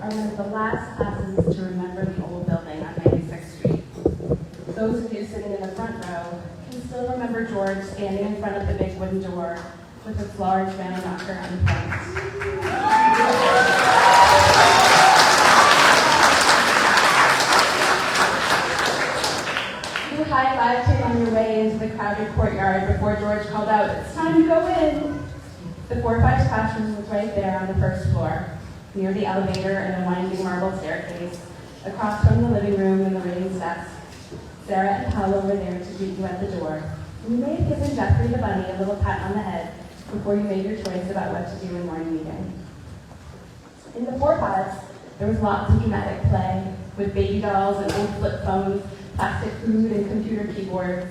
are one of the last classes to remember the old building on 96th Street. Those of you sitting in the front row can still remember George standing in front of the big wooden door with its large round knocker on the front. You high-fived him on your way into the crowded courtyard before George called out, "It's time to go in." The 4-5 classroom was right there on the first floor, near the elevator and a winding marble staircase, across from the living room and the raised desk. Sarah and Paolo were there to greet you at the door. You may have given Jeffrey the bunny a little pat on the head before you made your choice about what to do in morning meeting. In the 4-5s, there was lots of dramatic play, with baby dolls and old flip phones, plastic food and computer keyboards.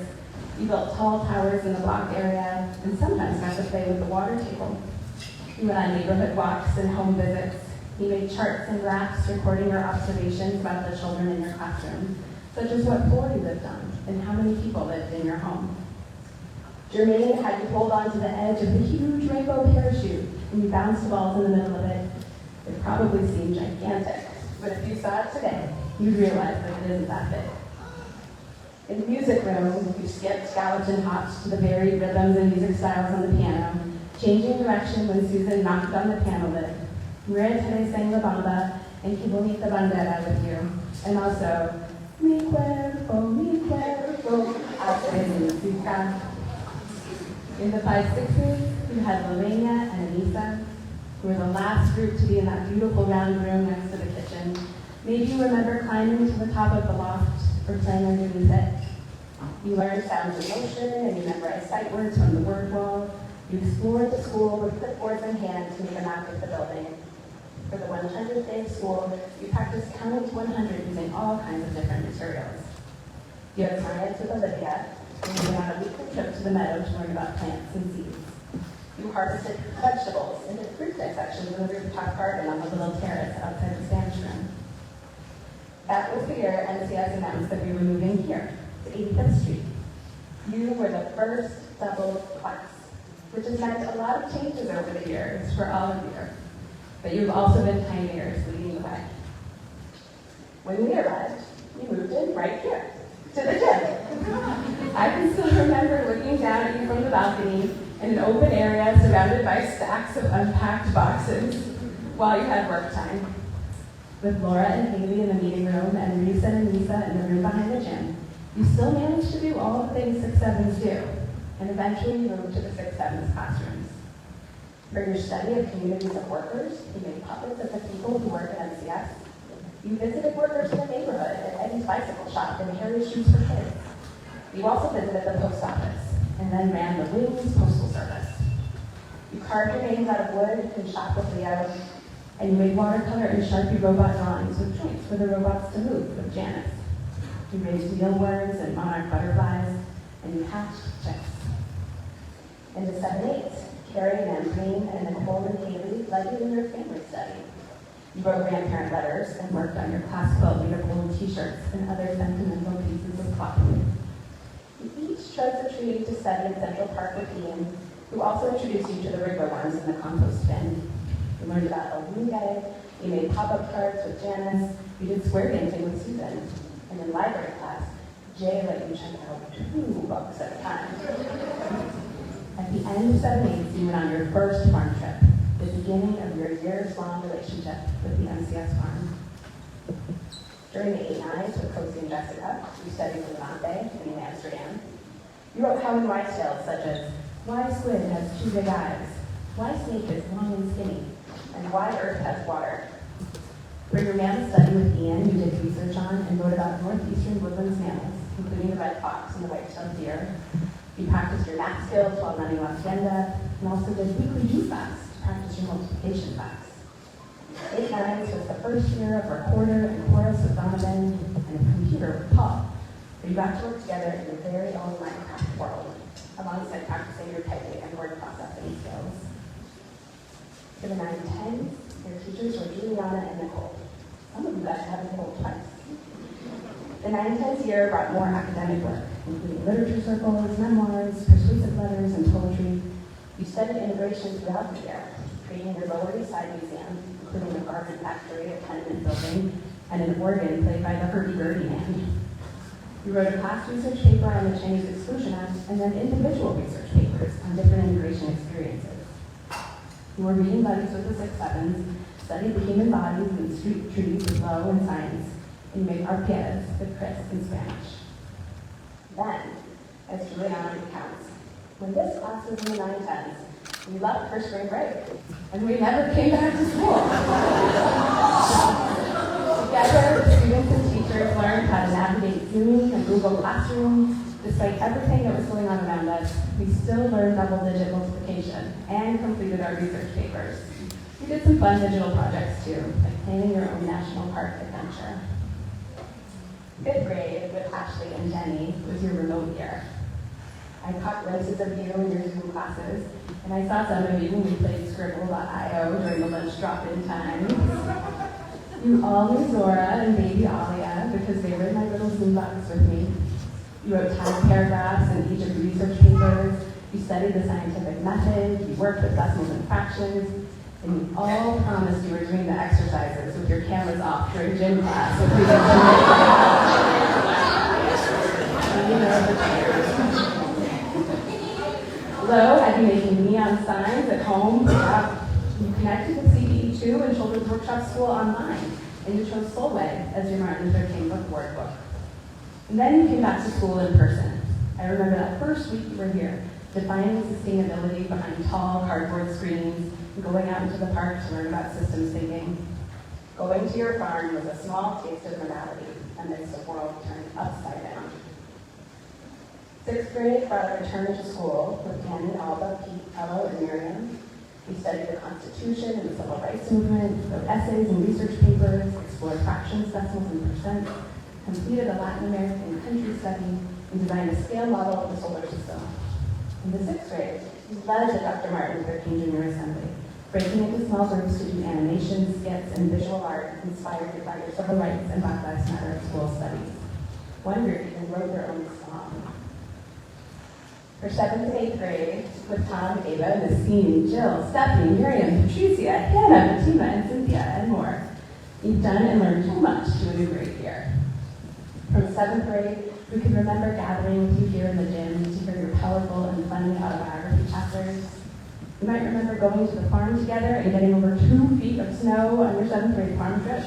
You built tall towers in the blocked area, and sometimes got to play with the water table. You went on neighborhood walks and home visits. You made charts and graphs recording your observations about the children in your classroom, such as what floor you lived on and how many people lived in your home. Jermaine had you hold on to the edge of the huge rainbow parachute, and you bounced balls in the middle of it. It probably seemed gigantic, but if you saw it today, you'd realize that it isn't that big. In the music room, you skipped, galloped, and hopped to the varied rhythms and music styles on the piano, changing direction when Susan knocked on the piano lid. Maria Tere sang La Bamba and Que Bonita Bandera with you, and also Mi cuerpo hace música. In the 5-6s, you had Lorena and Anissa, who were the last group to be in that beautiful round room next to the kitchen. Maybe you remember climbing to the top of the loft or playing underneath it. You learned sounds of motion and you memorized sight words from the word wall. You explored the school with clipboards in hand to make a map of the building. For the 100th day of school, you practiced counting to 100 using all kinds of different materials. You had science with Olivia, and you went on a weekly trip to the meadow to learn about plants and seeds. You harvested vegetables and did fruit dissections in the rooftop garden on the little terrace outside the Spanish room. That was the year MCS announced that we were moving here, to 85th Street. You were the first double class, which has meant a lot of changes over the years for all of you. But you've also been pioneers leading the way. When we arrived, you moved in right here, to the gym. I can still remember looking down at you from the balcony in an open area surrounded by stacks of unpacked boxes while you had work time. With Laura and Haley in the meeting room and Risa and Lisa in the room behind the gym, you still managed to do all the things 6-7s do, and eventually you moved to the 6-7s classrooms. For your study of communities of workers, you made puppets of the people who work at MCS. You visited workers in the neighborhood at Eddie's bicycle shop and Harry's Shoes for Kids. You also visited the post office, and then ran the Wings Postal Service. You carved your names out of wood and shop with Leo, and you made watercolor and Sharpie robot drawings with joints for the robots to move with Janice. You raised mealworms and monarch butterflies, and you hatched chicks. In the 7-8s, Carrie and Green and Nicole and Haley led you in your family study. You wrote grandparent letters and worked on your class quilt made of old t-shirts and other sentimental pieces of cloth. You each chose a tree to study in Central Park with Ian, who also introduced you to the wriggler worms in the compost bin. You learned about Olunge, you made pop-up cards with Janice, you did square dancing with Susan, and in library class, Jay let you check out 2 books at a time. At the end of 7-8, you went on your first farm trip, the beginning of your years-long relationship with the MCS farm. During the 8-9s with Cozy and Jessica, you studied in Levante and in Amsterdam. You wrote how and why tales such as why squid has 2 big eyes, why snake is long and skinny, and why Earth has water. For your mammal study with Ian, you did research on and wrote about northeastern woodlands mammals, including the red fox and the white-tailed deer. You practiced your math skills while running La Hacienda, and also did weekly juice facts to practice your multiplication facts. 8-9s was the first year of recorder and chorus with Donovan and computer with Paul, where you got to work together in your very own Minecraft world, alongside practicing your typing and word processing skills. For the 9-10s, your teachers were Juliana and Nicole. Some of you got to have Nicole twice. The 9-10s year brought more academic work, including literature circles, memoirs, persuasive letters, and poetry. You studied immigration throughout the year, creating the Lower East Side Museum, including a garment factory, a tenement building, and an organ played by the hurdy-gurdy man. You wrote a class research paper on the Chinese Exclusion Act and then individual research papers on different immigration experiences. You were reading buddies with the 6-7s, studied the human bodies and street trees with Lowe and science, and you made arpillas with Chris in Spanish. Then, as Juliana recounts, when this class was in the 9-10s, we left for spring break, and we never came back to school. Together, students and teachers learned how to navigate Zoom and Google Classroom. Despite everything that was going on around us, we still learned double-digit multiplication and completed our research papers. We did some fun digital projects too, like planning your own national park adventure. 5th grade with Ashley and Jenny was your remote year. I caught glimpses of you in your Zoom classes, and I saw some of you when we played Scribble.io during the lunch drop-in time. You all knew Zora and baby Alia because they were in my little Zoom box with me. You wrote tiny paragraphs in each of your research papers. You studied the scientific method. You worked with decimals and fractions. And you all promised you were doing the exercises with your cameras off during gym class. So Lo had you making neon signs at home. You connected with CBE2 and Children's Workshop School online, and you chose Solway as your Martin Luther King book word book. And then you came back to school in person. I remember that first week you were here, defining sustainability behind tall cardboard screens, and going out into the park to learn about systems thinking. Going to your farm was a small taste of normality amidst a world turned upside down. 6th grade brought a return to school with Danny, Alba, Pete, Ello, and Miriam. We studied the Constitution and the Civil Rights Movement, wrote essays and research papers, explored fractions, decimals, and percent, completed a Latin American country study, and designed a scale model of the solar system. In the 6th grade, we led the Dr. Martin Luther King Jr. Assembly, breaking into small groups to do animation, skits, and visual art inspired by your civil rights and Black Lives Matter school studies. One group even wrote their own song. For 7th to 8th grade, with Tom, Ava, Nassine, Jill, Stephanie, Miriam, Patricia, Hannah, Fatima, and Cynthia, and more, you've done and learned too much to a new grade year. From 7th grade, we can remember gathering with you here in the gym to hear your powerful and funny autobiography chapters. You might remember going to the farm together and getting over 2 feet of snow on your 7th grade farm trip.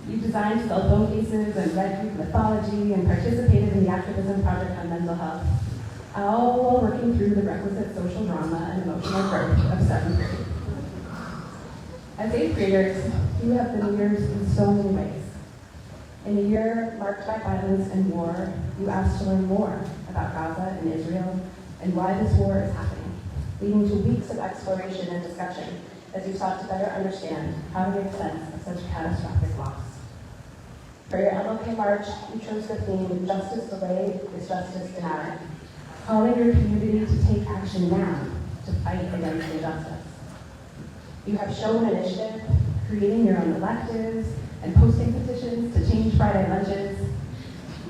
You designed cell phone cases and read Greek mythology and participated in the activism project on mental health, all while working through the requisite social drama and emotional growth of 7th grade. As 8th graders, you have been leaders in so many ways. In a year marked by violence and war, you asked to learn more about Gaza and Israel and why this war is happening, leading to weeks of exploration and discussion as you sought to better understand how to make sense of such catastrophic loss. For your MLK March, you chose the theme, Justice Delayed is Justice Denied, calling your community to take action now to fight against injustice. You have shown initiative, creating your own electives, and posting petitions to change Friday lunches.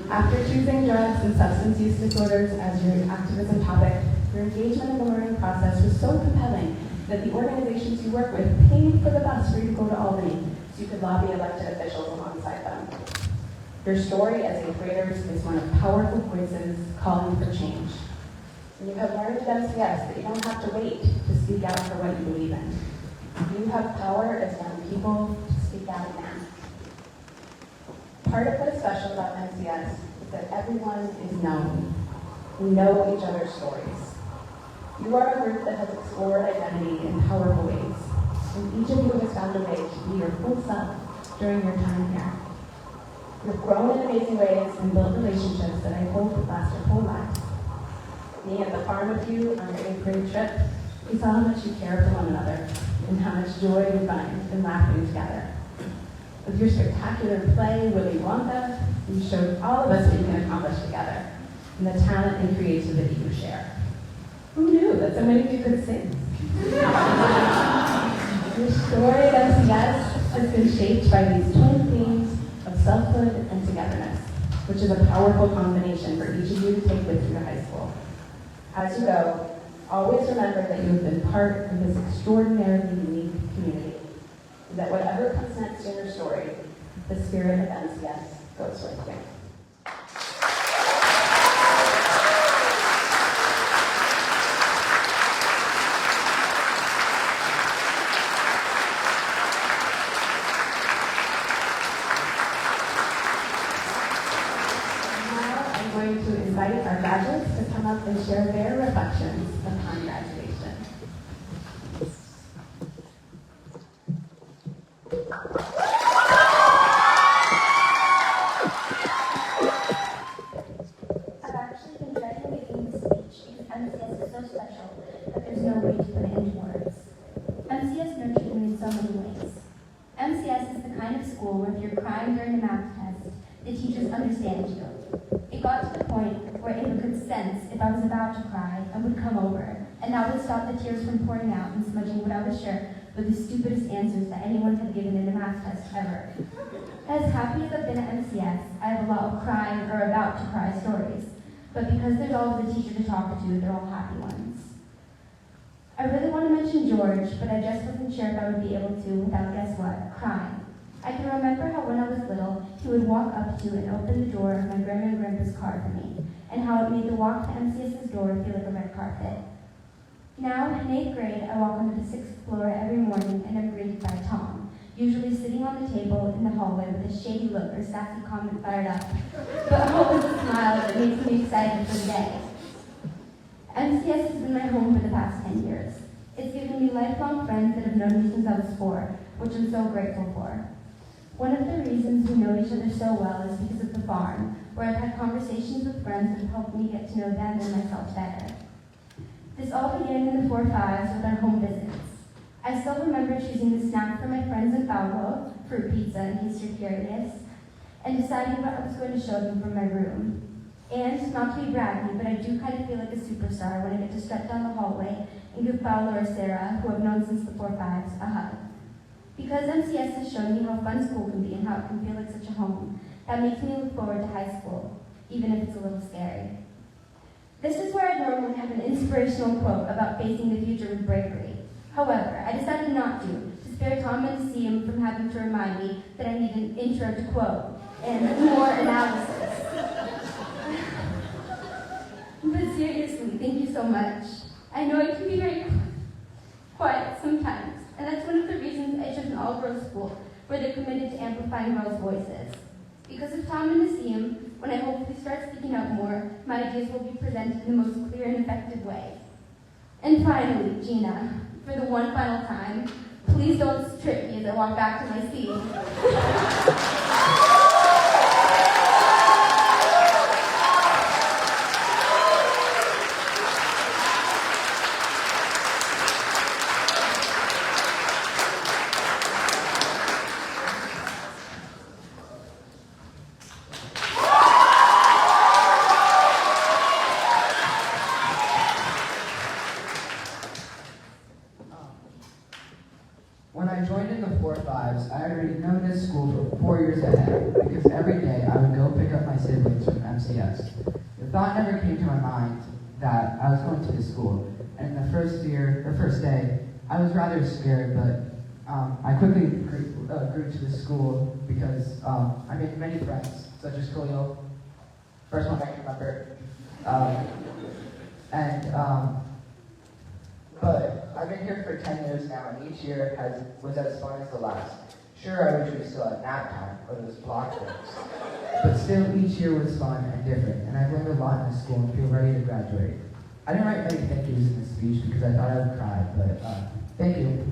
After choosing drugs and substance use disorders as your activism topic, your engagement in the learning process was so compelling that the organizations you work with paid for the bus for you to go to Albany so you could lobby elected officials alongside them. Your story as 8th graders is one of powerful voices calling for change. And you have learned at MCS that you don't have to wait to speak out for what you believe in. You have power as young people to speak out now. Part of what is special about MCS is that everyone is known. We know each other's stories. You are a group that has explored identity in powerful ways, and each of you has found a way to be your full self during your time here. You've grown in amazing ways and built relationships that I hope last your whole lives. Being at the farm with you on your 8th grade trip, we saw how much you care for one another and how much joy you find in laughing together. With your spectacular play, Willy Wonka, you showed all of us what you can accomplish together, and the talent and creativity you share. Who knew that so many of you could sing? Your story at MCS has been shaped by these twin themes of selfhood and togetherness, which is a powerful combination for each of you to take with you to high school. As you go, Always remember that you have been part of this extraordinarily unique community, and that whatever comes next in your story, the spirit of MCS goes with you. To invite our graduates to come up and share their reflections upon graduation. I've actually been dreading making this speech because MCS is so special that there's no way to put it into words. MCS nurtured me in so many ways. MCS is the kind of school where if you're crying during a math test, the teachers understand you. It got to the point where Ava could sense if I was about to cry and would come over, and that would stop the tears from pouring out and smudging what I was sure were the stupidest answers that anyone had given in a math test ever. As happy as I've been at MCS, I have a lot of crying or about to cry stories, but because there's always a teacher to talk to, they're all happy ones. I really want to mention George, but I just wasn't sure if I would be able to without, guess what, crying. I can remember how when I was little, he would walk up to and open the door of my grandma and grandpa's car for me, and how it made the walk to MCS's door feel like a red carpet. Now, in 8th grade, I walk onto the 6th floor every morning and am greeted by Tom, usually sitting on the table in the hallway with a shady look or sassy comment fired up, but always a smile that makes me excited for the day. MCS has been my home for the past 10 years. It's given me lifelong friends that have known me since I was 4, which I'm so grateful for. One of the reasons we know each other so well is because of the farm, where I've had conversations with friends that have helped me get to know them and myself better. This all began in the 4-5s with our home visits. I still remember choosing the snack for my friends in Paulo, fruit pizza in case you're curious, and deciding what I was going to show them from my room. And, not to be braggy, but I do kind of feel like a superstar when I get to step down the hallway and give Paulo or Sarah, who I've known since the 4-5s, a hug. Because MCS has shown me how fun school can be and how it can feel like such a home, that makes me look forward to high school, even if it's a little scary. This is where I normally have an inspirational quote about facing the future with bravery. However, I decided not to spare Tom and to see him from having to remind me that I need an intro to quote and more analysis. But seriously, thank you so much. I know I can be very quiet sometimes, and that's one of the reasons I chose an all-girls school where they're committed to amplifying girls' voices. Because of Tom and Nassim, when I hopefully start speaking up more, my ideas will be presented in the most clear and effective way. And finally, Gina, for the one final time, please don't trip me as I walk back to my seat. When I joined in the 4-5s, I already known this school for 4 years ahead, because every day I would go pick up my siblings from MCS. The thought never came to my mind that I was going to this school, and the first day, I was rather scared, but I quickly grew to the school because I made many friends, such as Khalil, first one I can remember, but I've been here for 10 years now, and each year was as fun as the last. Sure, I wish we still had nap time or those block rooms, but still each year was fun and different, and I've learned a lot in this school and feel ready to graduate. I didn't write many thank yous in this speech because I thought I would cry, but thank you.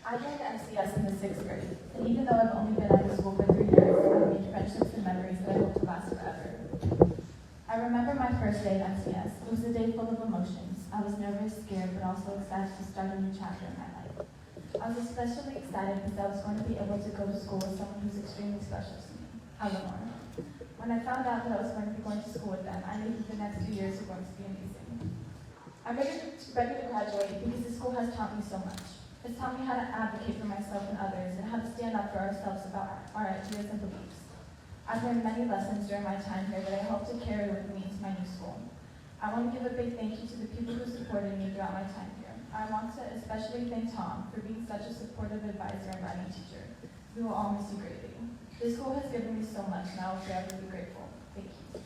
I joined MCS in the 6th grade, and even though I've only been at the school for 3 years, I've made friendships and memories that I hope to last forever. I remember my first day at MCS. It was a day full of emotions. I was nervous, scared, but also excited to start a new chapter in my life. I was especially excited because I was going to be able to go to school with someone who's extremely special to me, Eleanor. When I found out that I was going to be going to school with them, I knew that the next 2 years were going to be amazing. I'm ready to graduate because the school has taught me so much. It's taught me how to advocate for myself and others and how to stand up for ourselves about our ideas and beliefs. I've learned many lessons during my time here that I hope to carry with me to my new school. I want to give a big thank you to the people who supported me throughout my time here. I want to especially thank Tom for being such a supportive advisor and writing teacher. We will all miss you greatly. This school has given me so much, and I will forever be grateful. Thank you.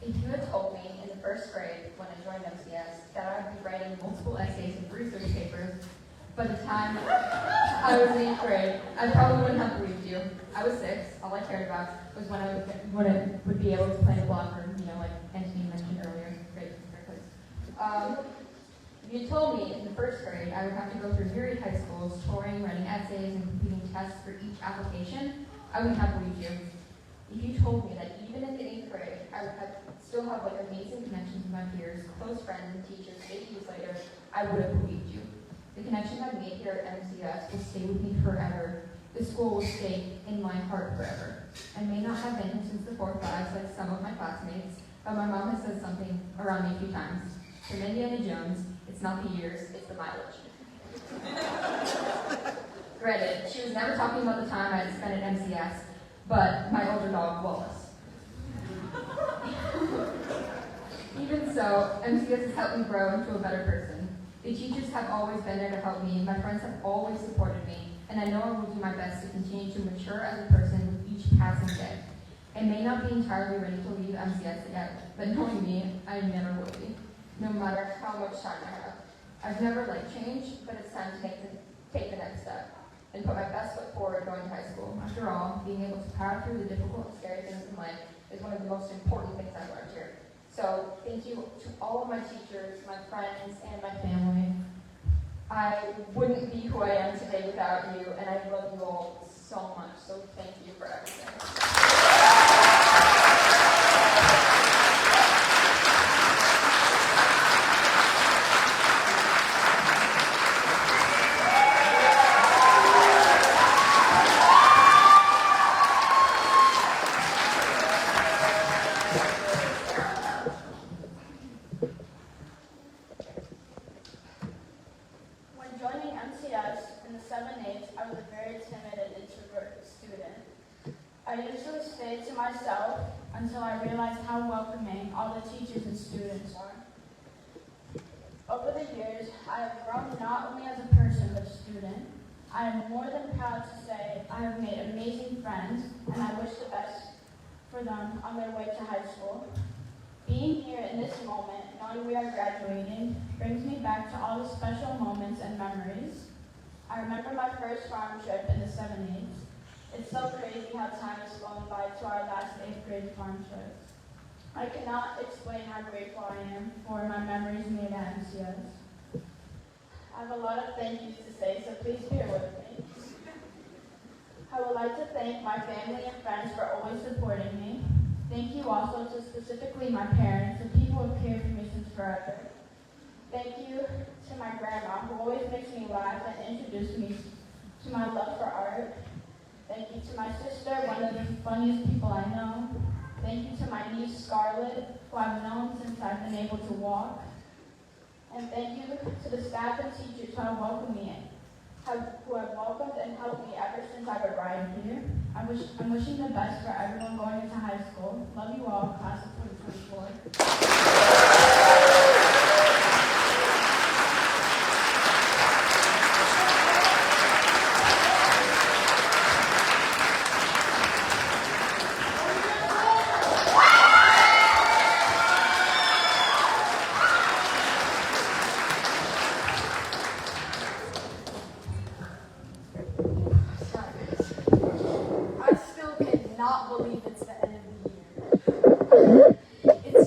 If you had told me in the first grade when I joined MCS that I would be writing multiple essays and research papers by the time I was in 8th grade, I probably wouldn't have believed you. I was 6. All I cared about was when I would be able to play in the locker room, like Anthony mentioned earlier. Great place. If you told me in the first grade I would have to go through myriad high schools, touring, writing essays, and completing tests for each application, I wouldn't have believed you. If you told me that even in the 8th grade, I would still have amazing connections with my peers, close friends, and teachers 8 years later, I would have believed you. The connections I've made here at MCS will stay with me forever. The school will stay in my heart forever. I may not have been here since the 4th class like some of my classmates, but my mom has said something around me a few times. For Indiana Jones, it's not the years, it's the mileage. Granted, she was never talking about the time I had spent at MCS, but my older dog, Wallace. Even so, MCS has helped me grow into a better person. The teachers have always been there to help me, my friends have always supported me, and I know I will do my best to continue to mature as a person with each passing day. I may not be entirely ready to leave MCS yet, but knowing me, I never will be, no matter how much time I have. I've never liked change, but it's time to take the next step and put my best foot forward going to high school. After all, being able to power through the difficult and scary things in life is one of the most important things I've learned here. So thank you to all of my teachers, my friends, and my family. I wouldn't be who I am today without you, and I love you all so much. So thank you for everything. When joining MCS in the 7/8, I was a very timid and introverted student. I usually stayed to myself until I realized how welcoming all the teachers and students are. Over the years, I have grown not only as a person but a student. I am more than proud to say I have made amazing friends, and I wish the best for them on their way to high school. Being here in this moment, knowing we are graduating, brings me back to all the special moments and memories. I remember my first farm trip in the 7/8. It's so crazy how time has flown by to our last 8th grade farm trip. I cannot explain how grateful I am for my memories made at MCS. I have a lot of thank yous to say, so please bear with me. I would like to thank my family and friends for always supporting me. Thank you also to specifically my parents, the people who have cared for me since forever. Thank you to my grandma, who always makes me laugh and introduced me to my love for art. Thank you to my sister, one of the funniest people I know. Thank you to my niece, Scarlett, who I've known since I've been able to walk. And thank you to the staff and teachers who have welcomed me who have welcomed and helped me ever since I've arrived here. I'm wishing the best for everyone going into high school. Love you all, class of 2024. I still cannot believe it's the end of the year.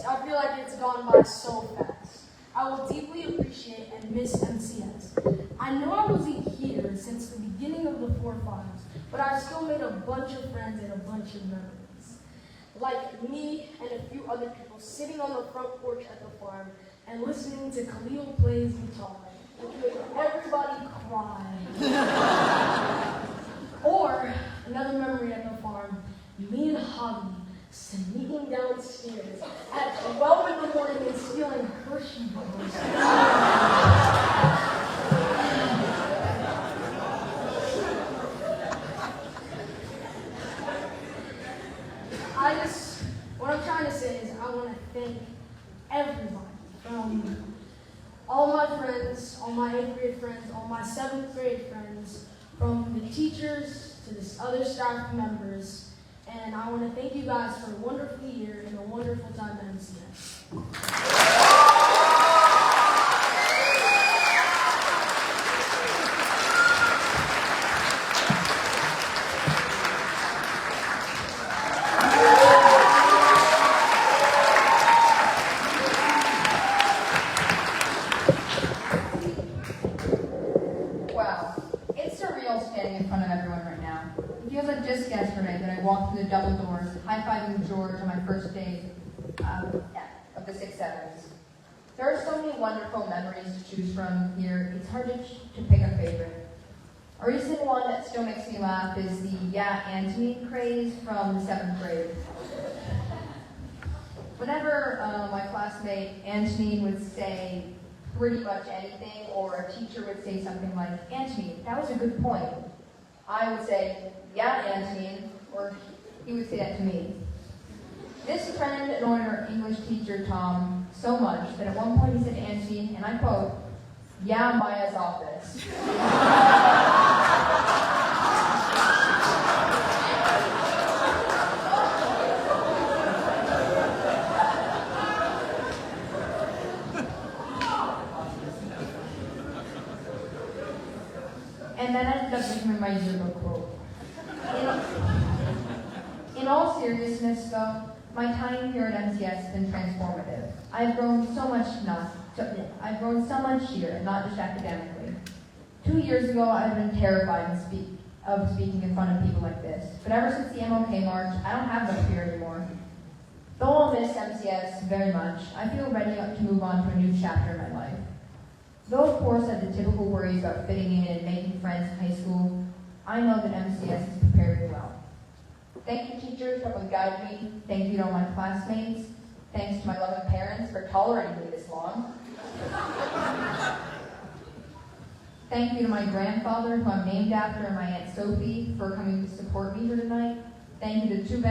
I feel like it's gone by so fast. I will deeply appreciate and miss MCS. I know I wasn't here since the beginning of the 4-5s, but I've still made a bunch of friends and a bunch of memories. Like me and a few other people sitting on the front porch at the farm and listening to Khalil plays guitar, which made everybody cry. Or another memory at the farm, me and Javi sneaking downstairs at 12 in the morning and stealing Hershey bars. What I'm trying to say is I want to thank everybody, from all my friends, all my 8th grade friends, all my 7th grade friends, from the teachers to the other staff members, and I want to thank you guys for a wonderful year and a wonderful time at MCS. Wow, it's surreal standing in front of everyone right now. It feels like just yesterday that I walked through the double doors, high-fiving George on my first day of the 6-7s. There are so many wonderful memories to choose from here, it's hard to pick a favorite. A recent one that still makes me laugh is the "Yeah, Anthony" craze from the 7th grade. Whenever my classmate Anthony would say pretty much anything, or a teacher would say something like, "Anthony, that was a good point," I would say, "Yeah, Anthony," or he would say that to me. This trend annoyed our English teacher, Tom, so much that at one point he said to Anthony, and I quote, "Yeah, Maya's office." And that ended up becoming my yearbook quote. In all seriousness, though, my time here at MCS has been transformative. I've grown so much here, and not just academically. 2 years ago, I've been terrified of speaking in front of people like this. But ever since the MLK March, I don't have that fear anymore. Though I'll miss MCS very much, I feel ready to move on to a new chapter in my life. Though, of course, I have the typical worries about fitting in and making friends in high school, I know that MCS has prepared me well. Thank you, teachers, for helping guide me. Thank you to all my classmates. Thanks to my loving parents for tolerating me this long. Thank you to my grandfather, who I'm named after, and my Aunt Sophie, for coming to support me here tonight. Thank you to the two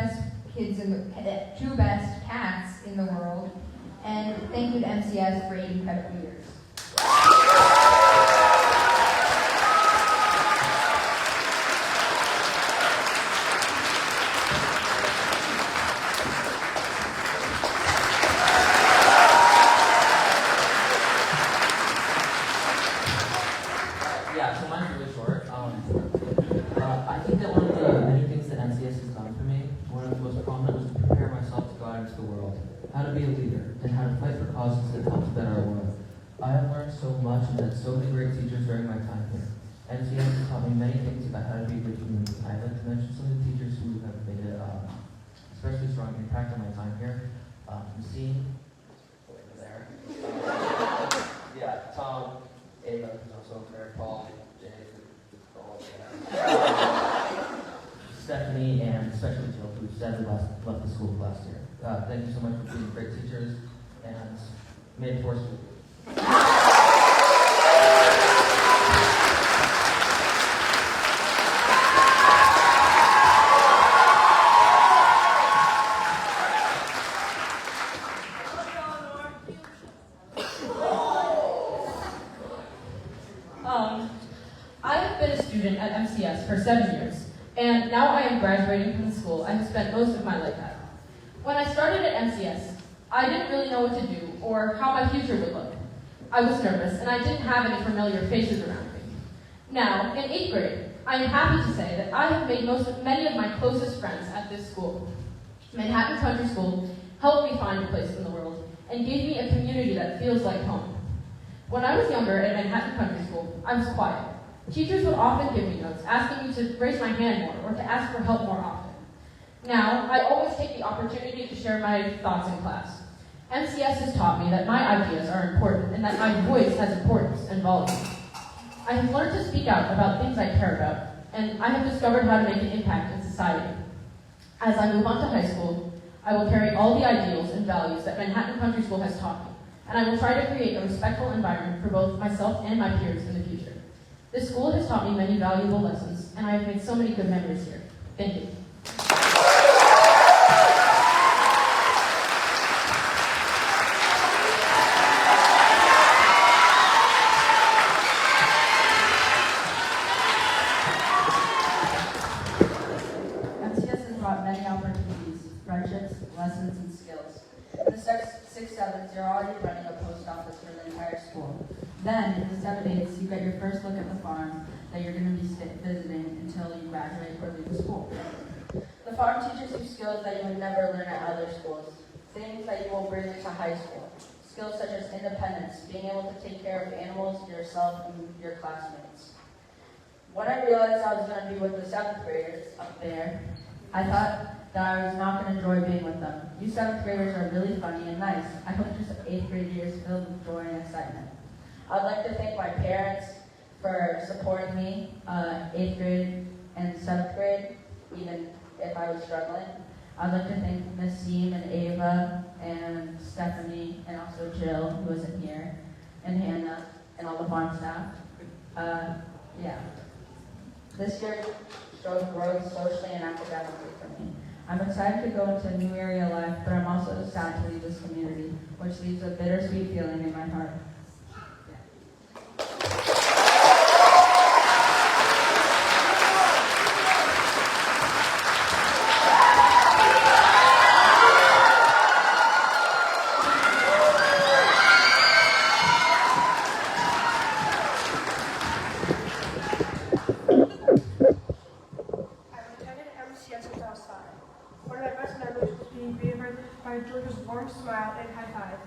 best cats in the world. And thank you to MCS for 8 incredible years. Yeah, so mine's really short. I think that one of the many things that MCS has done for me, one of the most prominent was to prepare myself to go out into the world, how to be a leader, and how to fight for causes that help to better our world. I have learned so much and had so many great teachers during my time here. MCS has taught me many things about how to be a good human. I'd like to mention some of the teachers who have made an especially strong impact on my time here. Machine, over there. Yeah, Tom, Ava, who's also there, Paul, Jay, Stephanie, and especially Jill, who sadly left the school last year. Thank you so much for being great teachers, and may the force be with you. I have been a student at MCS for 7 years, and now I am graduating from the school I have spent most of my life at. When I started at MCS, I didn't really know what to do or how my future would look. I was nervous, and I didn't have any familiar faces around me. Now, in 8th grade, I am happy to say that I have made many of my closest friends at this school. Manhattan Country School helped me find a place in the world and gave me a community that feels like home. When I was younger at Manhattan Country School, I was quiet. Teachers would often give me notes, asking me to raise my hand more or to ask for help more often. Now, I always take the opportunity to share my thoughts in class. MCS has taught me that my ideas are important and that my voice has importance and volume. I have learned to speak out about things I care about, and I have discovered how to make an impact in society. As I move on to high school, I will carry all the ideals and values that Manhattan Country School has taught me, and I will try to create a respectful environment for both myself and my peers in the future. This school has taught me many valuable lessons, and I have made so many good memories here. Thank you. MCS has brought many opportunities, friendships, lessons, and skills. In the 6-7s, you're already running a post office for the entire school. Then, in the 7-8s, you get your first look at the farm that you're going to be visiting until you graduate or leave the school. The farm teaches you skills that you would never learn at other schools, things that you will bring to high school. Skills such as independence, being able to take care of animals, yourself, and your classmates. When I realized I was going to be with the 7th graders up there, I thought that I was not going to enjoy being with them. You 7th graders are really funny and nice. I hope just 8th grade years filled with joy and excitement. I'd like to thank my parents for supporting me 8th grade and 7th grade, even if I was struggling. I'd like to thank Miss Seam and Ava and Stephanie and also Jill, who isn't here, and Hannah and all the farm staff. Yeah. This year showed growth socially and academically for me. I'm excited to go into a new area of life, but I'm also sad to leave this community, which leaves a bittersweet feeling in my heart. Smile and high five.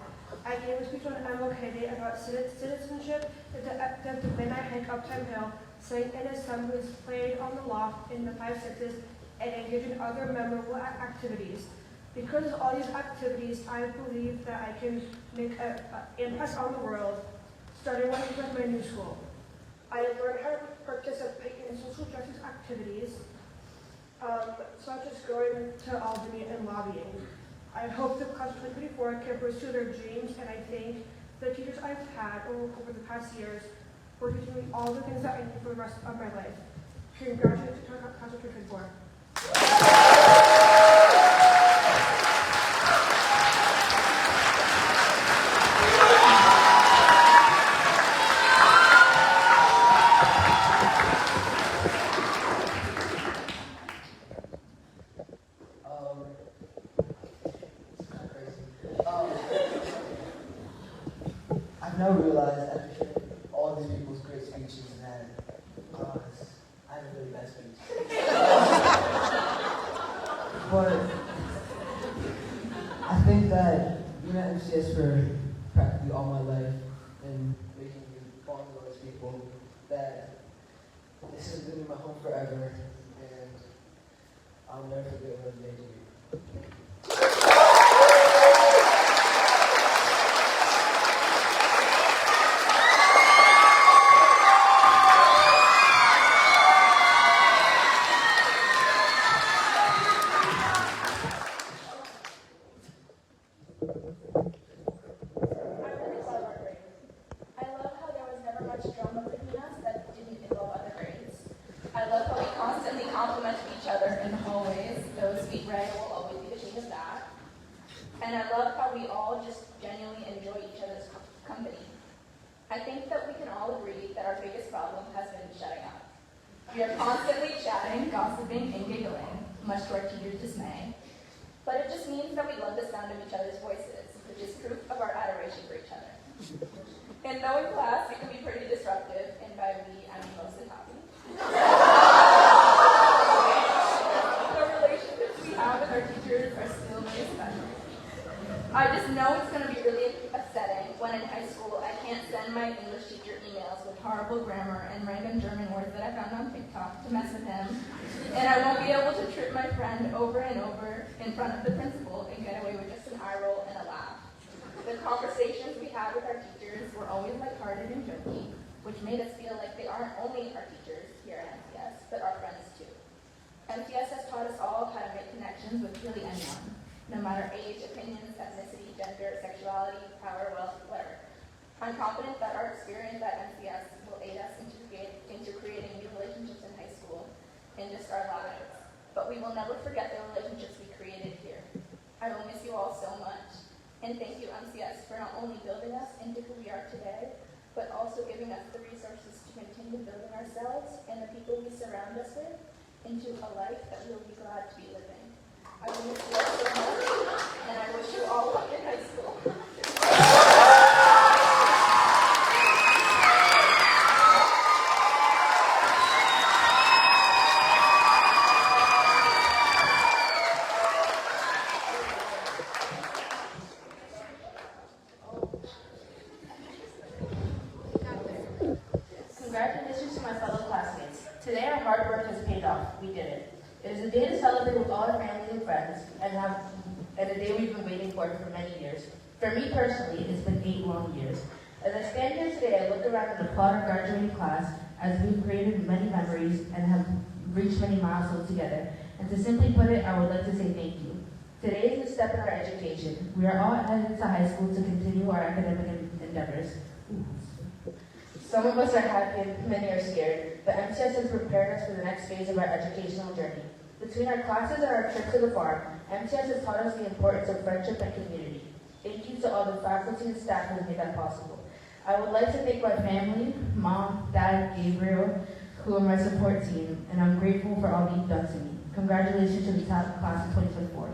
I gave a speech on MLK Day about citizenship at the midnight hike Uptown Hill, sang in assemblies, played on the loft in the 5-6s, and engaged in other memorable activities. Because of all these activities, I believe that I can make an impact on the world, starting with my new school. I learned how to participate in social justice activities, such as going to Albany and lobbying. I hope the class of 2024 can pursue their dreams, and I thank the teachers I've had over the past years for teaching me all the things that I need for the rest of my life. Congratulations to our class of 2024. I've now realized after all these people's great speeches that I have a really bad speech. But I think that being at MCS for practically all my life and making me fall in love with people, that this is going to be my home forever, and I'll never forget what it made me. And I love how we all just genuinely enjoy each other's company. I think that we can all agree that our biggest problem has been shutting up. We are constantly chatting, gossiping, and giggling, much to our teachers' dismay. But it just means that we love the sound of each other's voices, which is proof of our adoration for each other. And though in class it can be pretty disruptive, and by we, I mean mostly Poppy, the relationships we have with our teachers are still very special. I just know it's going to be really upsetting when in high school I can't send my English teacher emails with horrible grammar and random German words that I found on TikTok to mess with him. And I won't be able to trip my friend over and over in front of the principal and get away with just an eye roll and a laugh. The conversations we had with our teachers were always lighthearted and jokey, which made us feel like they aren't only our teachers here at MCS, but our friends too. MCS has taught us all how to make connections with really anyone, no matter age, opinions, ethnicity, gender, sexuality, power, wealth, whatever. I'm confident that our experience at MCS will aid us into creating new relationships in high school and just our lives. But we will never forget the relationships we created here. I will miss you all so much. And thank you, MCS, for not only building us into who we are today, but also giving us the resources to continue building ourselves and the people we surround us with into a life that we will be glad to be living. I will miss you all so much, and I wish you all luck in high school. Congratulations to my fellow classmates. Today our hard work has paid off. We did it. It is a day to celebrate with all our family and friends, and a day we've been waiting for many years. For me personally, it's been 8 long years. As I stand here today, I look around and applaud our graduating class as we've created many memories and have reached many milestones together. And to simply put it, I would like to say thank you. Today is a step in our education. We are all headed to high school to continue our academic endeavors. Some of us are happy and many are scared, but MCS has prepared us for the next phase of our educational journey. Between our classes and our trip to the farm, MCS has taught us the importance of friendship and community. Thank you to all the faculty and staff who have made that possible. I would like to thank my family, Mom, Dad, Gabriel, who are my support team, and I'm grateful for all you've done to me. Congratulations to the top class of 2024.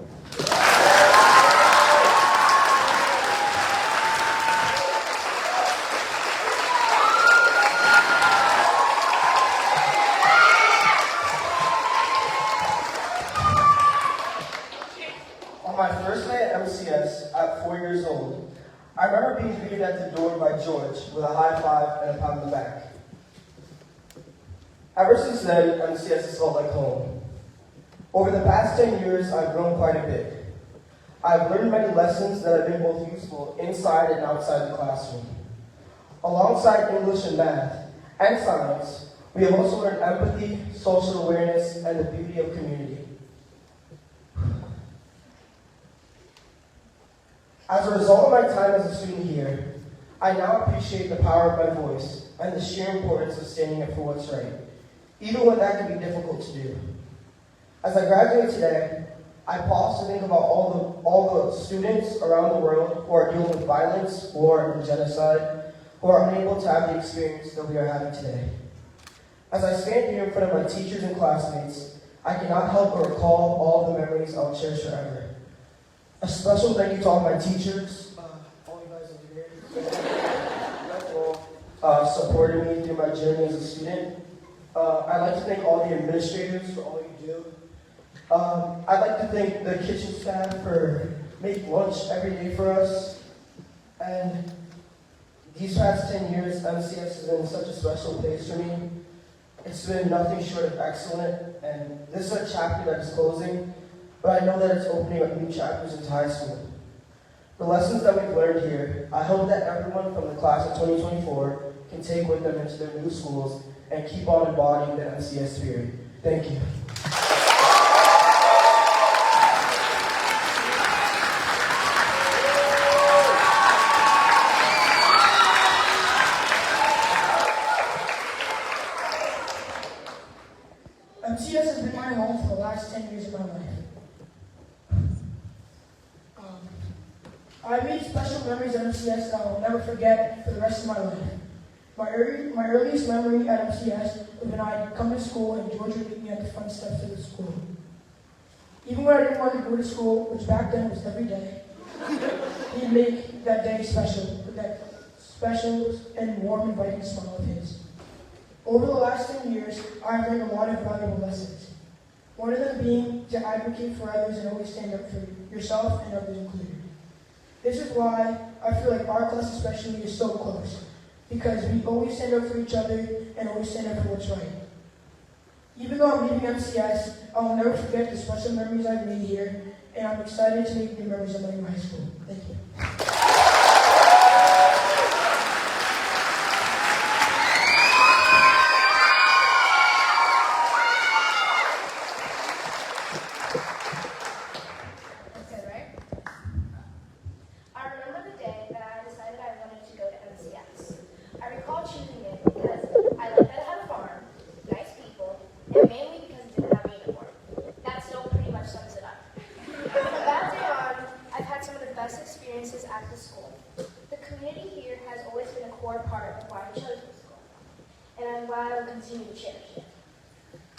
My first day at MCS at 4 years old, I remember being greeted at the door by George with a high five and a pat on the back. Ever since then, MCS has felt like home. Over the past 10 years, I've grown quite a bit. I've learned many lessons that have been both useful inside and outside the classroom. Alongside English and math and science, we have also learned empathy, social awareness, and the beauty of community. As a result of my time as a student here, I now appreciate the power of my voice and the sheer importance of standing up for what's right, even when that can be difficult to do. As I graduate today, I pause to think about all the students around the world who are dealing with violence, war, and genocide, who are unable to have the experience that we are having today. As I stand here in front of my teachers and classmates, I cannot help but recall all the memories I'll cherish forever. A special thank you to all my teachers, all you guys over here, who supported me through my journey as a student. I'd like to thank all the administrators for all you do. I'd like to thank the kitchen staff for making lunch every day for us. And these past 10 years, MCS has been such a special place for me. It's been nothing short of excellent, and this is a chapter that is closing, but I know that it's opening up new chapters into high school. The lessons that we've learned here, I hope that everyone from the class of 2024 can take with them into their new schools and keep on embodying the MCS spirit. Thank you. MCS has been my home for the last 10 years of my life. I made special memories at MCS that I will never forget for the rest of my life. My earliest memory at MCS was when I'd come to school and George would meet me at the front steps of the school. Even when I didn't want to go to school, which back then was every day, he'd make that day special with that special and warm, inviting smile of his. Over the last 10 years, I've learned a lot of valuable lessons. One of them being to advocate for others and always stand up for yourself and others included. This is why I feel like our class especially is so close, because we always stand up for each other and always stand up for what's right. Even though I'm leaving MCS, I will never forget the special memories I've made here, and I'm excited to make new memories at my high school. Thank you. That's good, right? I remember the day that I decided I wanted to go to MCS. I recall choosing it because I liked that it had a farm, nice people, and mainly because it didn't have a uniform. That still pretty much sums it up. From that day on, I've had some of the best experiences at the school. The community here has always been a core part of why I chose the school, and why I will continue to cherish it.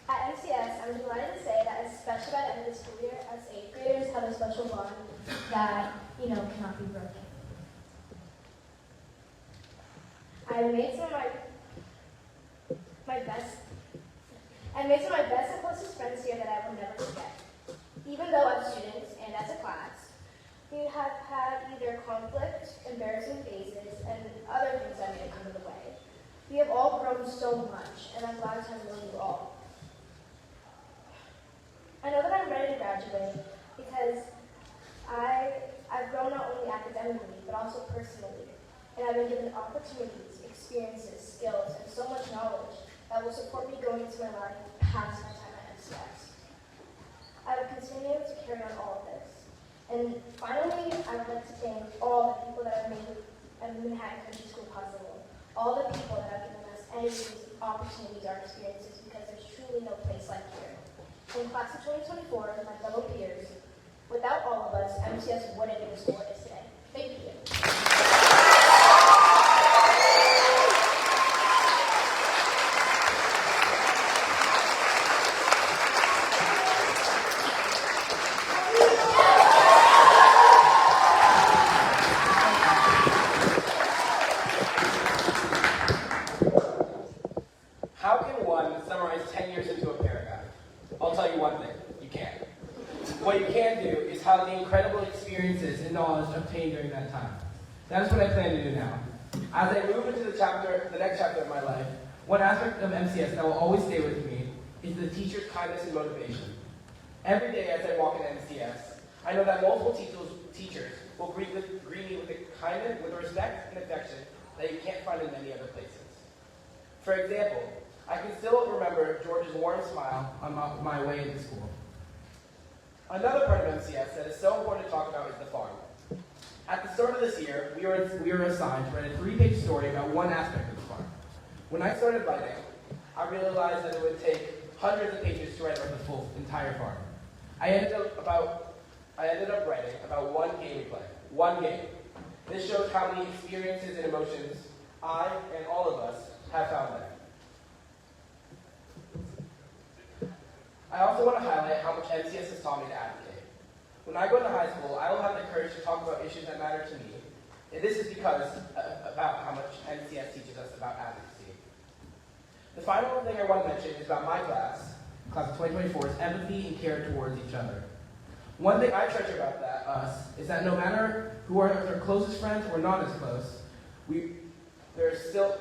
At MCS, I'm delighted to say that, especially by the end of the school year, us 8th graders have a special bond that, cannot be broken. I made some of my best and closest friends here that I will never forget. Even though as students and as a class, we have had either conflict, embarrassing phases, and other things that may have come in the way. We have all grown so much, and I'm glad to have known you all. I know that I'm ready to graduate because I've grown not only academically, but also personally. And I've been given opportunities, experiences, skills, and so much knowledge that will support me going into my life past my time at MCS. I will continue to carry on all of this. And finally, I would like to thank all the people that have made Manhattan Country School possible. All the people that have given us energies, opportunities, or experiences, because there's truly no place like here. In class of 2024, my fellow peers, without all of us, MCS wouldn't be the school it is today. Thank you. How can one summarize 10 years into a paragraph? I'll tell you one thing, you can't. What you can do is have the incredible experiences and knowledge obtained during that time. That's what I plan to do now. As I move into the next chapter of my life, one aspect of MCS that will always stay with me is the teacher's kindness and motivation. Every day as I walk in MCS, I know that multiple teachers will greet me with a kindness, with respect and affection that you can't find in many other places. For example, I can still remember George's warm smile on my way into school. Another part of MCS that is so important to talk about is the farm. At the start of this year, we were assigned to write a 3-page story about one aspect of the farm. When I started writing, I realized that it would take hundreds of pages to write about the full entire farm. I ended up writing about one game we play. One game. This shows how many experiences and emotions I and all of us have found there. I also want to highlight how much MCS has taught me to advocate. When I go into high school, I will have the courage to talk about issues that matter to me, and this is because about how much MCS teaches us about advocacy. The final thing I want to mention is about my class of 2024, is empathy and care towards each other. One thing I treasure about us is that no matter who are our closest friends or not as close, we still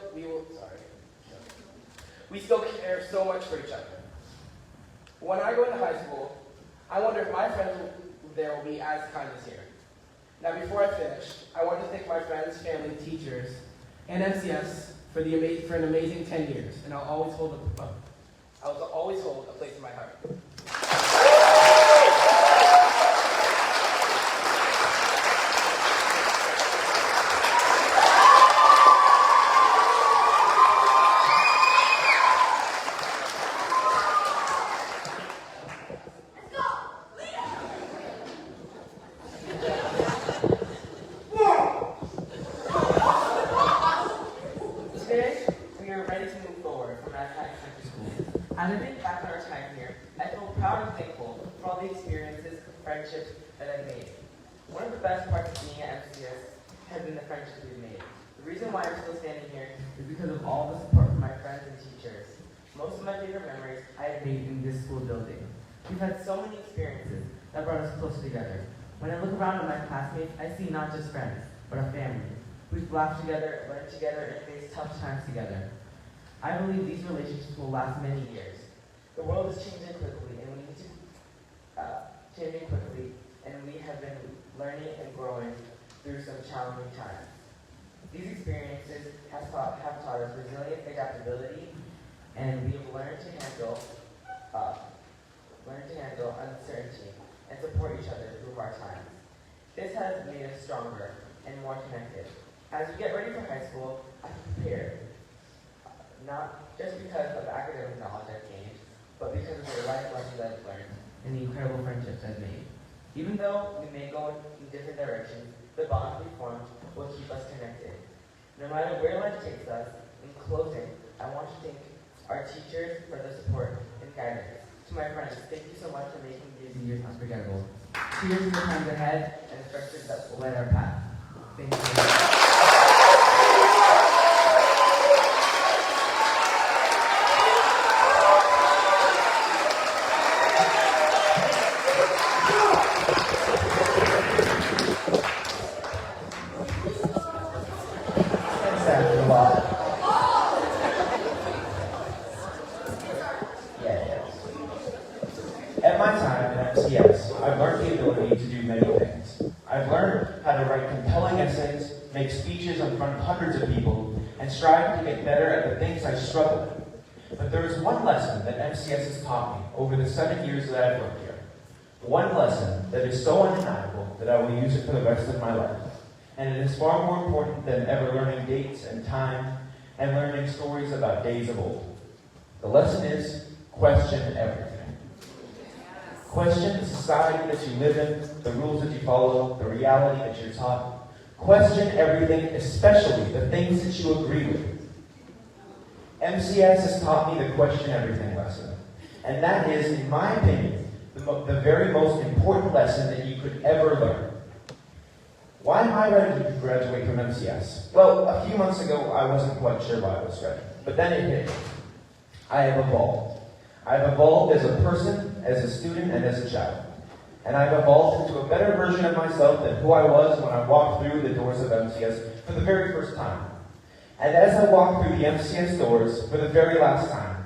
care so much for each other. When I go into high school, I wonder if my friends there will be as kind as here. Now, before I finish, I want to thank my friends, family, teachers, and MCS for an amazing 10 years, and I'll always hold a place in my heart. As I think back on our time here, I feel proud and thankful for all the experiences and friendships that I've made. One of the best parts of being at MCS has been the friendships we've made. The reason why I'm still standing here is because of all the support from my friends and teachers. Most of my favorite memories I have made in this school building. We've had so many experiences that brought us closer together. When I look around at my classmates, I see not just friends, but a family. We've laughed together, learned together, and faced tough times together. I believe these relationships will last many years. The world is changing quickly, and we need to we have been learning and growing through some challenging times. These experiences have taught us resilience, adaptability, and we have learned to handle uncertainty and support each other through hard times. This has made us stronger and more connected. As we get ready for high school, I'm prepared, not just because of the academic knowledge I've gained, but because of the life lessons I've learned and the incredible friendships I've made. Even though we may go in different directions, the bonds we formed will keep us connected. No matter where life takes us, in closing, I want to thank our teachers for the support and guidance. To my friends, thank you so much for making these years unforgettable. Cheers to the times ahead and the structures that will light our path. Thank you. At my time at MCS, I've learned the ability to do many things. I've learned how to write compelling essays, make speeches in front of hundreds of people, and strive to get better at the things I struggle with. But there is one lesson that MCS has taught me over the 7 years that I've worked here. One lesson that is so undeniable that I will use it for the rest of my life. And it is far more important than ever learning dates and time and learning stories about days of old. The lesson is, question everything. Question the society that you live in, the rules that you follow, the reality that you're taught. Question everything, especially the things that you agree with. MCS has taught me the question everything lesson. And that is, in my opinion, the very most important lesson that you could ever learn. Why am I ready to graduate from MCS? Well, a few months ago, I wasn't quite sure why I was ready. But then it hit me. I have evolved. I've evolved as a person, as a student, and as a child. And I've evolved into a better version of myself than who I was when I walked through the doors of MCS for the very first time. And as I walk through the MCS doors for the very last time,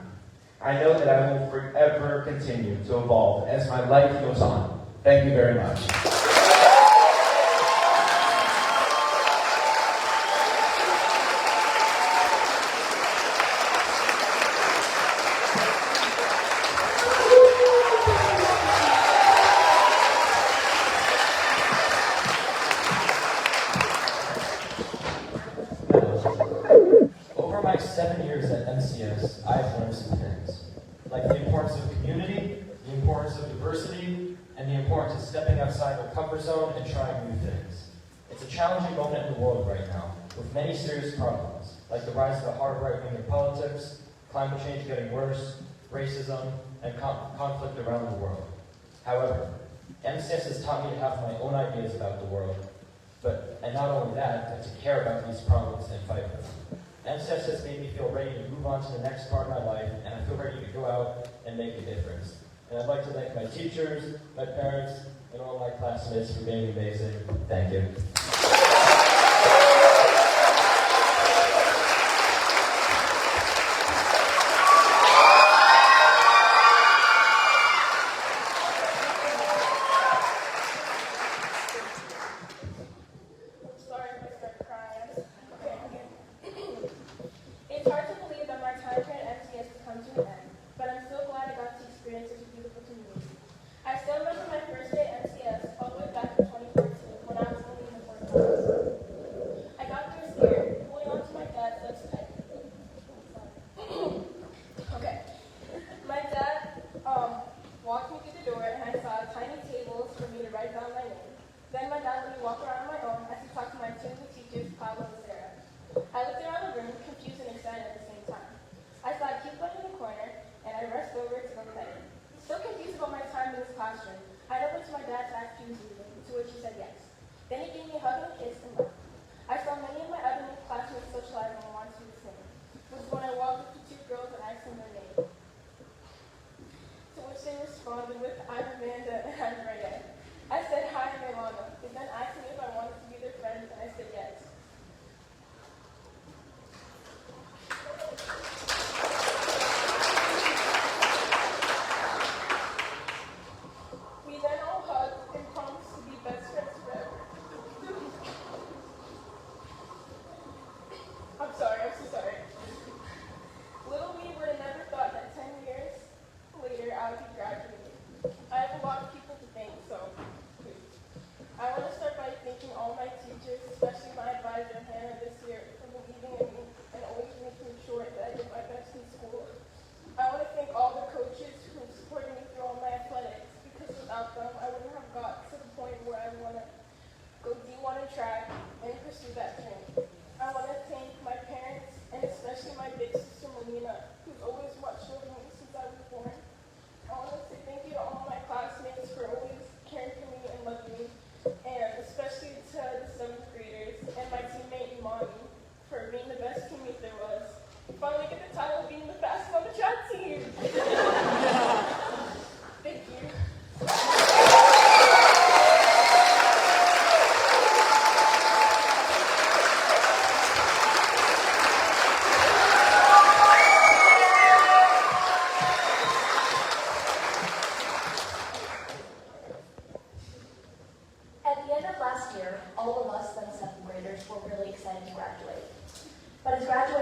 I know that I will forever continue to evolve as my life goes on. Thank you very much. Over my 7 years at MCS, I've learned some things, like the importance of community, the importance of diversity, and the importance of stepping outside your comfort zone and trying new things. It's a challenging moment in the world right now, with many serious problems, like the rise of the hard right wing in politics, climate change getting worse, racism, and conflict around the world. However, MCS has taught me to have my own ideas about the world, and not only that, but to care about these problems and fight for them. MCS has made me feel ready to move on to the next part of my life, and I feel ready to go out and make a difference. And I'd like to thank my teachers, my parents, and all my classmates for being amazing. Thank you. Sorry if I start crying. Okay. It's hard to believe that my time here at MCS has come to an end, but I'm so glad I got to experience such a beautiful community. I still remember my first day at MCS all the way back in 2014 when I was only in the 4th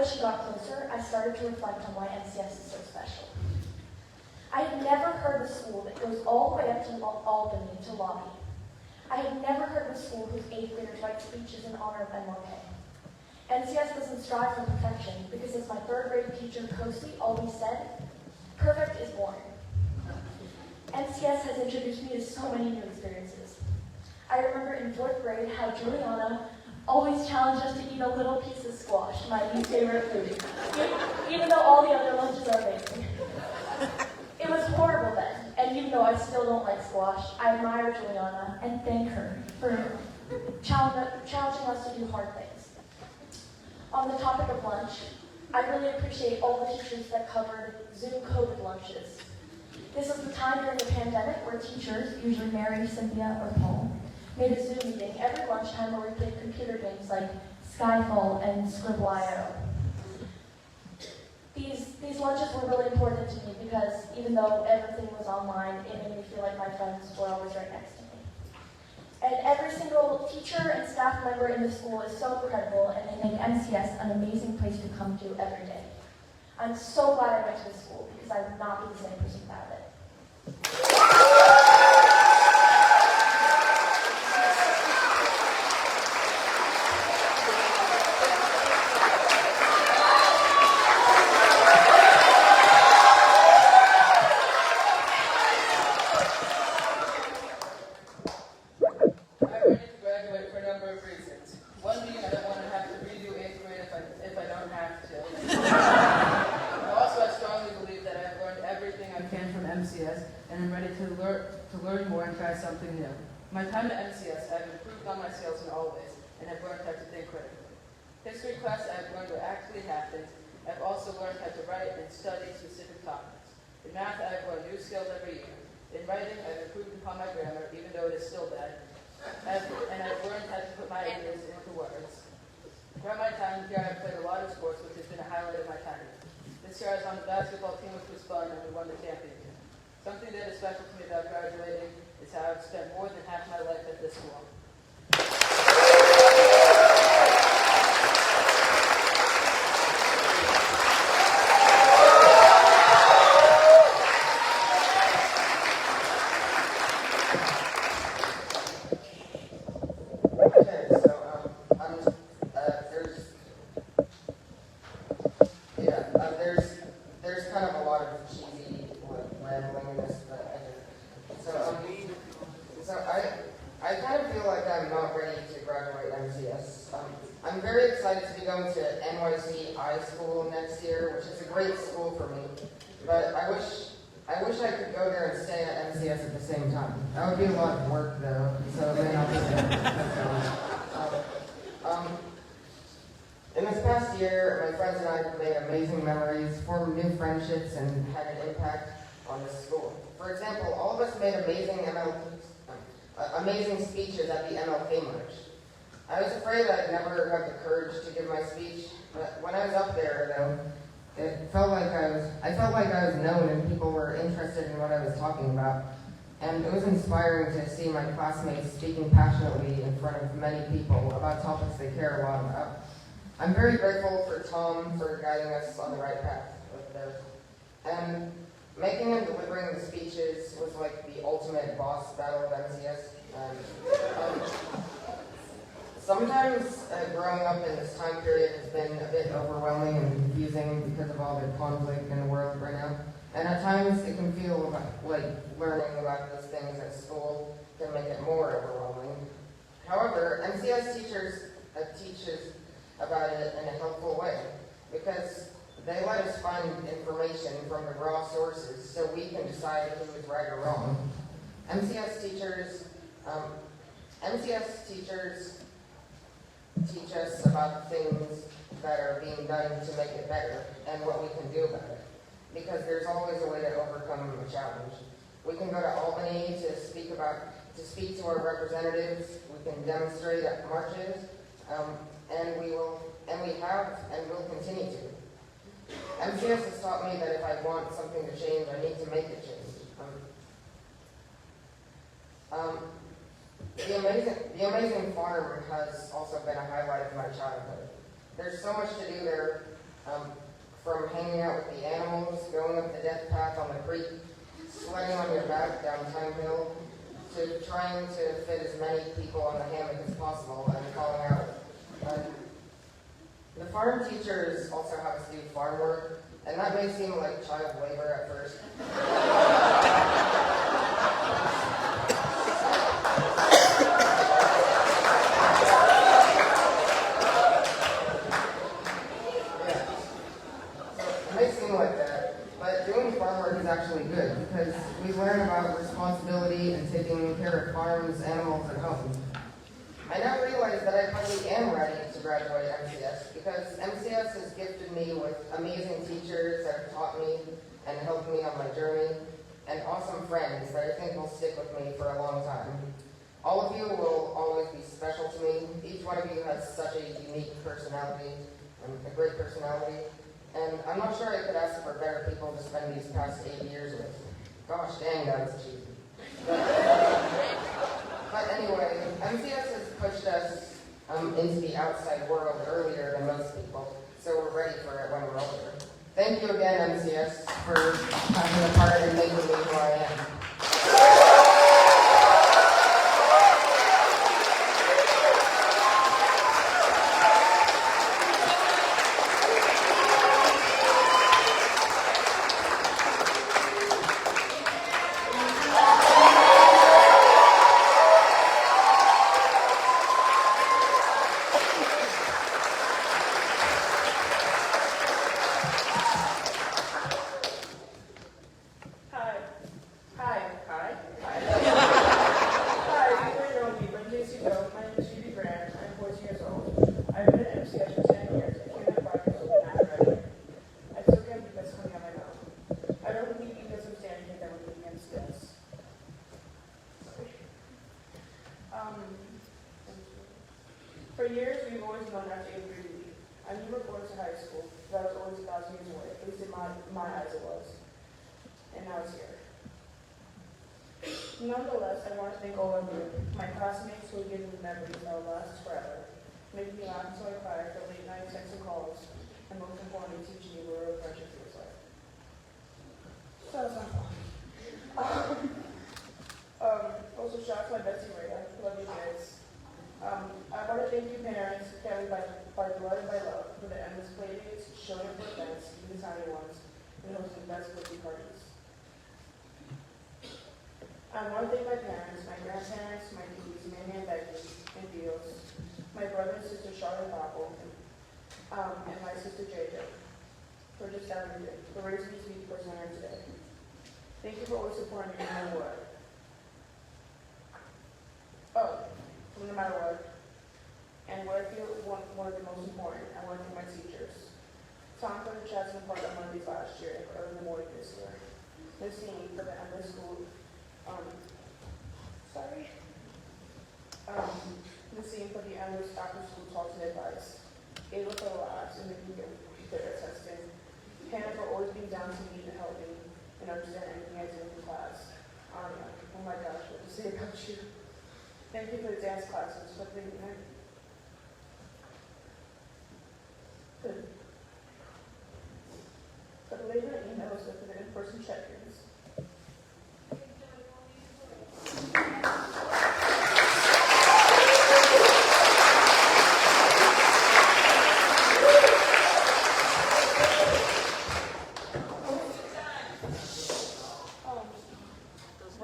graduation got closer, I started to reflect on why MCS is so special. I had never heard of a school that goes all the way up to Albany to lobby. I had never heard of a school whose 8th graders write speeches in honor of MLK. MCS doesn't strive for perfection because, as my 3rd grade teacher, Kosi, always said, perfect is boring. MCS has introduced me to so many new experiences. I remember in 4th grade how Juliana always challenged us to eat a little piece of squash, my least favorite food, even though all the other lunches are amazing. It was horrible then, and even though I still don't like squash, I admire Juliana and thank her for challenging us to do hard things. On the topic of lunch, I really appreciate all the teachers that covered Zoom COVID lunches. This was the time during the pandemic where teachers, usually Mary, Cynthia, or Paul, made a Zoom meeting every lunchtime where we played computer games like Skyfall and Scribble.io. These lunches were really important to me because even though everything was online, it made me feel like my friends were always right next to me. And every single teacher and staff member in the school is so incredible, and they make MCS an amazing place to come to every day. I'm so glad I went to this school because I would not be the same person without it. And I'm ready to learn more and try something new. My time at MCS, I've improved on my skills in all ways, and I've learned how to think critically. History class, I've learned what actually happened. I've also learned how to write and study specific topics. In math, I've learned new skills every year. In writing, I've improved upon my grammar, even though it is still bad. And I've learned how to put my ideas into words. Throughout my time here, I've played a lot of sports, which has been a highlight of my time here. This year, I was on the basketball team, which was fun, and we won the championship. Something that is special to me about graduating is how I've spent more than half my life at this school. There's kind of a lot of cheesy rambling in this, but I kind of feel like I'm not ready to graduate MCS. I'm very excited to be going to NYC High School next year, which is a great school for me. But I wish I could go there and stay at MCS at the same time. That would be a lot of work though, so it may not be in this past year, my friends and I made amazing memories, formed new friendships, and had an impact on the school. For example, all of us made amazing speeches at the MLK March. I was afraid I'd never have the courage to give my speech, but when I was up there, though, I felt like I was known and people were interested in what I was talking about. And it was inspiring to see my classmates speaking passionately in front of many people about topics they care a lot about. I'm very grateful for Tom for guiding us on the right path with this. And making and delivering the speeches was like the ultimate boss battle of MCS. Sometimes growing up in this time period has been a bit overwhelming and confusing because of all the conflict in the world right now. And at times it can feel like learning about those things at school can make it more overwhelming. However, MCS teachers teaches about it in a helpful way because they let us find information from the raw sources so we can decide who is right or wrong. MCS teachers teach us about things that are being done to make it better and what we can do about it, because there's always a way to overcome a challenge. We can go to Albany to speak to our representatives. We can demonstrate at marches. And we have and will continue to. MCS has taught me that if I want something to change, I need to make it change. The amazing farm has also been a highlight of my childhood. There's so much to do there, From hanging out with the animals, going up the death path on the creek, sledding on your back down Time Hill, to trying to fit as many people on the hammock as possible and calling out. The farm teachers also have us do farm work, and that may seem like child labor at first. Actually good because we learn about responsibility and taking care of farms, animals, and homes. I now realize that I probably am ready to graduate MCS because MCS has gifted me with amazing teachers that have taught me and helped me on my journey, and awesome friends that I think will stick with me for a long time. All of you will always be special to me. Each one of you has such a unique personality, a great personality. And I'm not sure I could ask for better people to spend these past 8 years with. Gosh dang, that was cheesy. But anyway, MCS has pushed us into the outside world earlier than most people, so we're ready for it when we're older. Thank you again, MCS, for having a part in making me who I am. For years, we've always known after 8th grade week. I knew we were going to high school, but I was always 1,000 years away. At least in my eyes it was. And now it's here. Nonetheless, I want to thank all of you, my classmates who have given me memories that will last forever, making me laugh until I cry for late night texts and calls, and most importantly, teaching me what real friendship feels like. So that's not fun. Also, shout out to my bestie Rhea. Love you guys. I want to thank you parents, family by blood and by love, for the endless playdates, showing up for events, even the tiny ones, and hosting the best birthday parties. I want to thank my parents, my grandparents, my aunties, Manny and Becky, and Dios, my brother and sister Charlotte and Papa, and my sister JJ, for just everything, for raising me to be the person I am today. Thank you for always supporting me no matter what. No matter what. And what I feel one of the most important, I want to thank my teachers. Tom for the chats and part on Mondays last year and for early morning this year. Miss Dean for the endless school. Miss Dean for the endless after school talks and advice. Ava for the labs and making me good at testing. Hannah for always being down to me and helping and understand anything I do in class. Anya, oh my gosh, what to say about you? Thank you for the dance classes, for the good. For the later emails and for the in-person check-ins.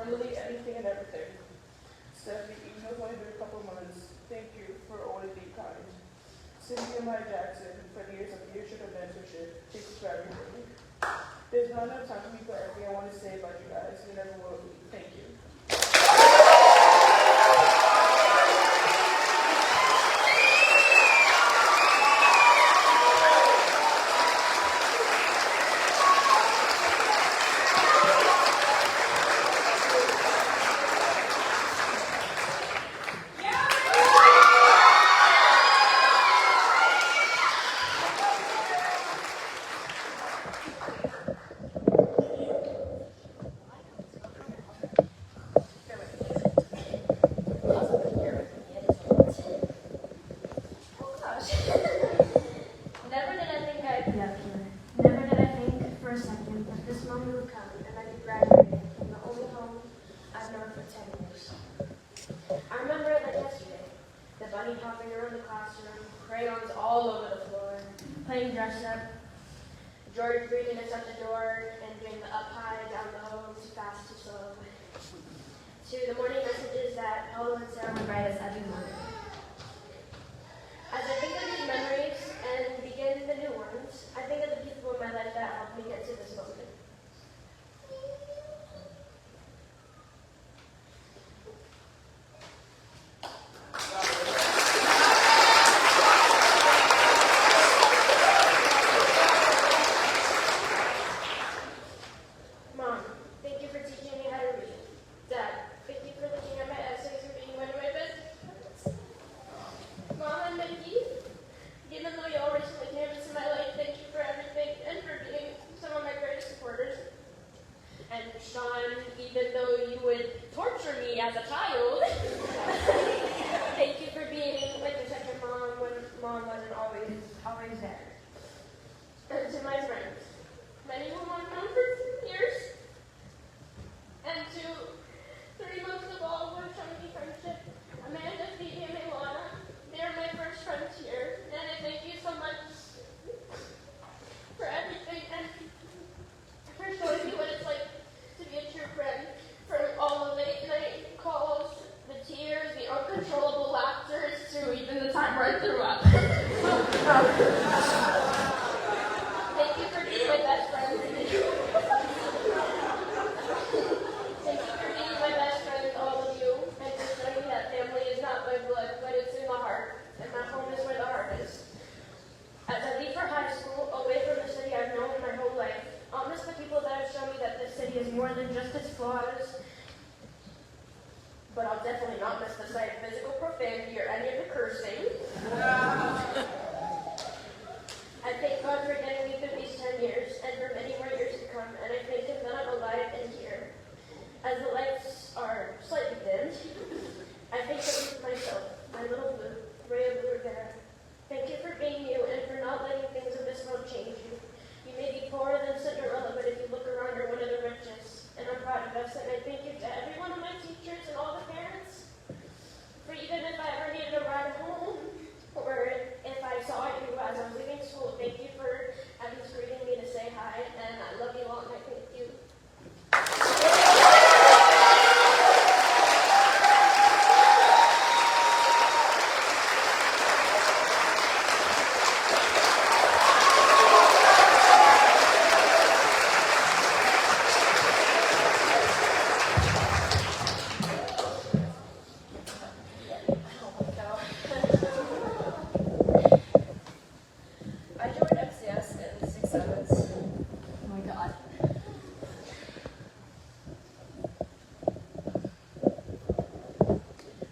Really anything and everything. Stephanie, even though it's only been a couple months, thank you for always being kind. Cynthia and Mike Jackson for the years of leadership and mentorship. Thank you for everything. There's not enough time for me for everything I want to say about you guys. You never will be. Thank you. playing dress up, George greeting us at the door and doing the up high, down low, too fast, too slow, to the morning messages that Paolo and Sarah would write us every morning. As I think of these memories and begin the new ones, I think of the people in my life that helped me get to this moment. Mom, thank you for teaching me how to read. Dad, thank you for looking at my essays and being one of my best friends. Mom and Mickey, even though you all recently came into my life, thank you for everything and for being some of my greatest supporters. And Sean, even though you would torture me as a child, thank you for being like a second mom when mom wasn't always there. And to my friends, many whom I've known for years, and to three most of all who have shown me friendship, Amanda, Phoebe, and Milana. They are my first friends here, and I thank you so much for everything and for showing me what it's like to be a true friend. From all the late night calls, the tears, the uncontrollable laughter, to even the time where I threw up. Thank you for being my best friend. Thank you for being my best friend, all of you, and for showing me that family is not by blood, but it's in the heart, and my home is where the heart is. As I leave for high school, away from the city I've known my whole life, I'll miss the people that have shown me that this city is more than just its flaws, but I'll definitely not miss the sight of physical profanity or any of the cursing. I thank God for getting me through these 10 years and for many more years to come, and I thank Him that I'm alive and here. As the lights are slightly dimmed, I thank Him for myself, my little blue, ray of blue Rivera. Thank you for being you and for not letting things of this world change you. You may be poorer than Cinderella, but if you look around, you're one of the richest, and I'm proud of us, and I thank you to every one of my teachers and all the parents, for even if I ever needed a ride home, or if I saw you as I was leaving school, thank you for at least greeting me to say hi, and I love you all, and I thank you. I joined MCS in 6/7. Oh my god.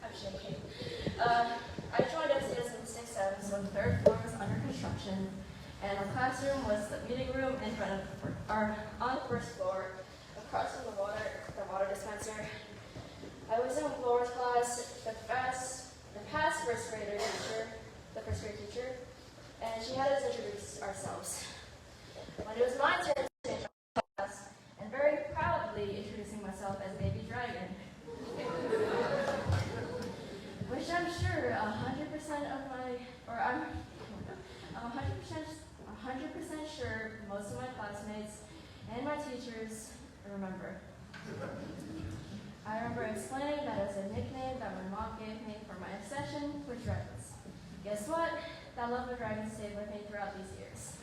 I'm shaking. I joined MCS in 6/7 when the third floor was under construction, and our classroom was the meeting room in front of on the first floor, across from the water dispenser. I was in Laura's class, the past first grade teacher, and she had us introduce ourselves. When it was my turn to change my class, and very proudly introducing myself as Baby Dragon, which I'm sure 100% of I'm 100% sure most of my classmates and my teachers remember. I remember explaining that it was a nickname that my mom gave me for my obsession with dragons. Guess what? That love of dragons stayed with me throughout these years.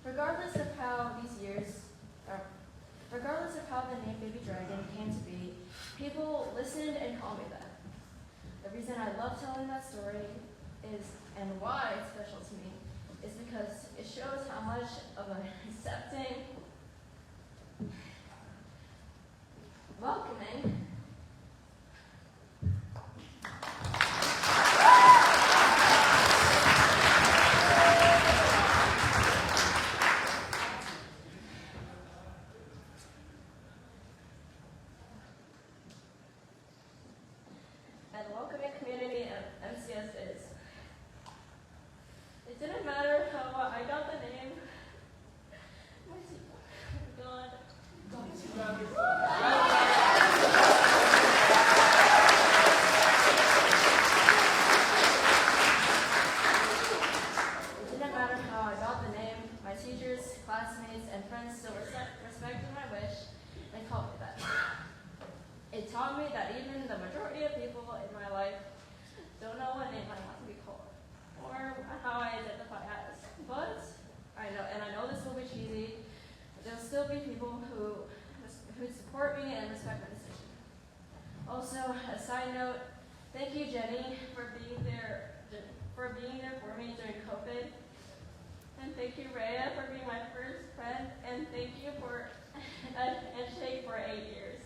Regardless of how the name Baby Dragon came to be, people listened and called me that. The reason I love telling that story is, and why it's special to me, is because it shows how much of an accepting, welcoming, and welcoming community of MCS is. It classmates, and friends still respected my wish and called me that. It taught me that even the majority of people in my life don't know what name I want to be called or how I identify as. But I know this will be cheesy, but there'll still be people who support me and respect my decision. Also, a side note, thank you, Jenny, for being there for me during COVID. And thank you, Rhea, for being my first friend. And thank you for a handshake for 8 years.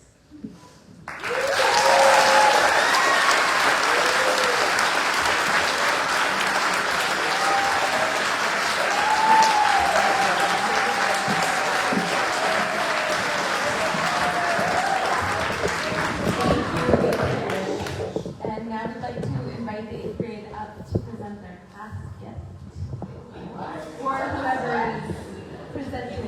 And now I'd like to invite the 8th grade up to present their class gift. Or whoever is presenting.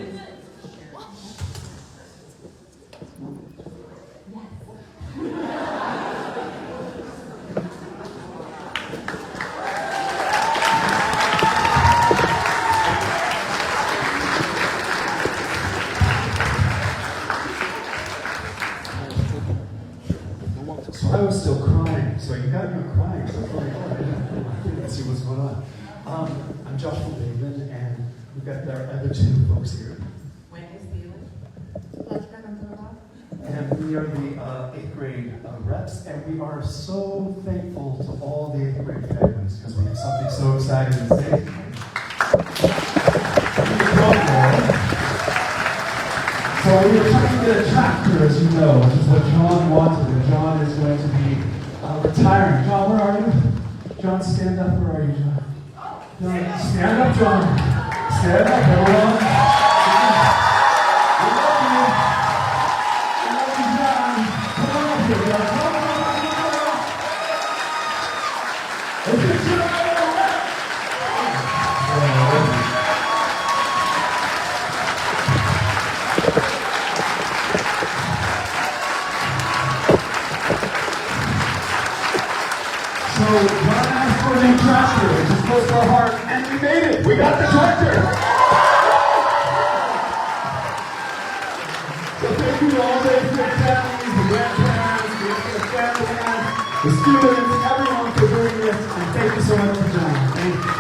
So I was still crying, so you got me crying, so I was like, oh, I didn't see what's going on. I'm Joshua David, and we've got our other two folks here. And we are the 8th grade reps, and we are so thankful to all the 8th grade families because we have something so exciting to say. So we were trying to get a tractor, as you know, which is what John wanted, and John is going to be retiring. John, where are you? John, stand up. Where are you, John? John, stand up, John. Stand up, everyone. We love you. We love you, John. Come on up here, John. Come on. Let's get you out of the way. So John asked for a new tractor, which is close to our heart, and we made it. We got the tractor. So thank you to all the families, the grandparents, the family, the students, everyone for doing this, and thank you so much for John. Thank you.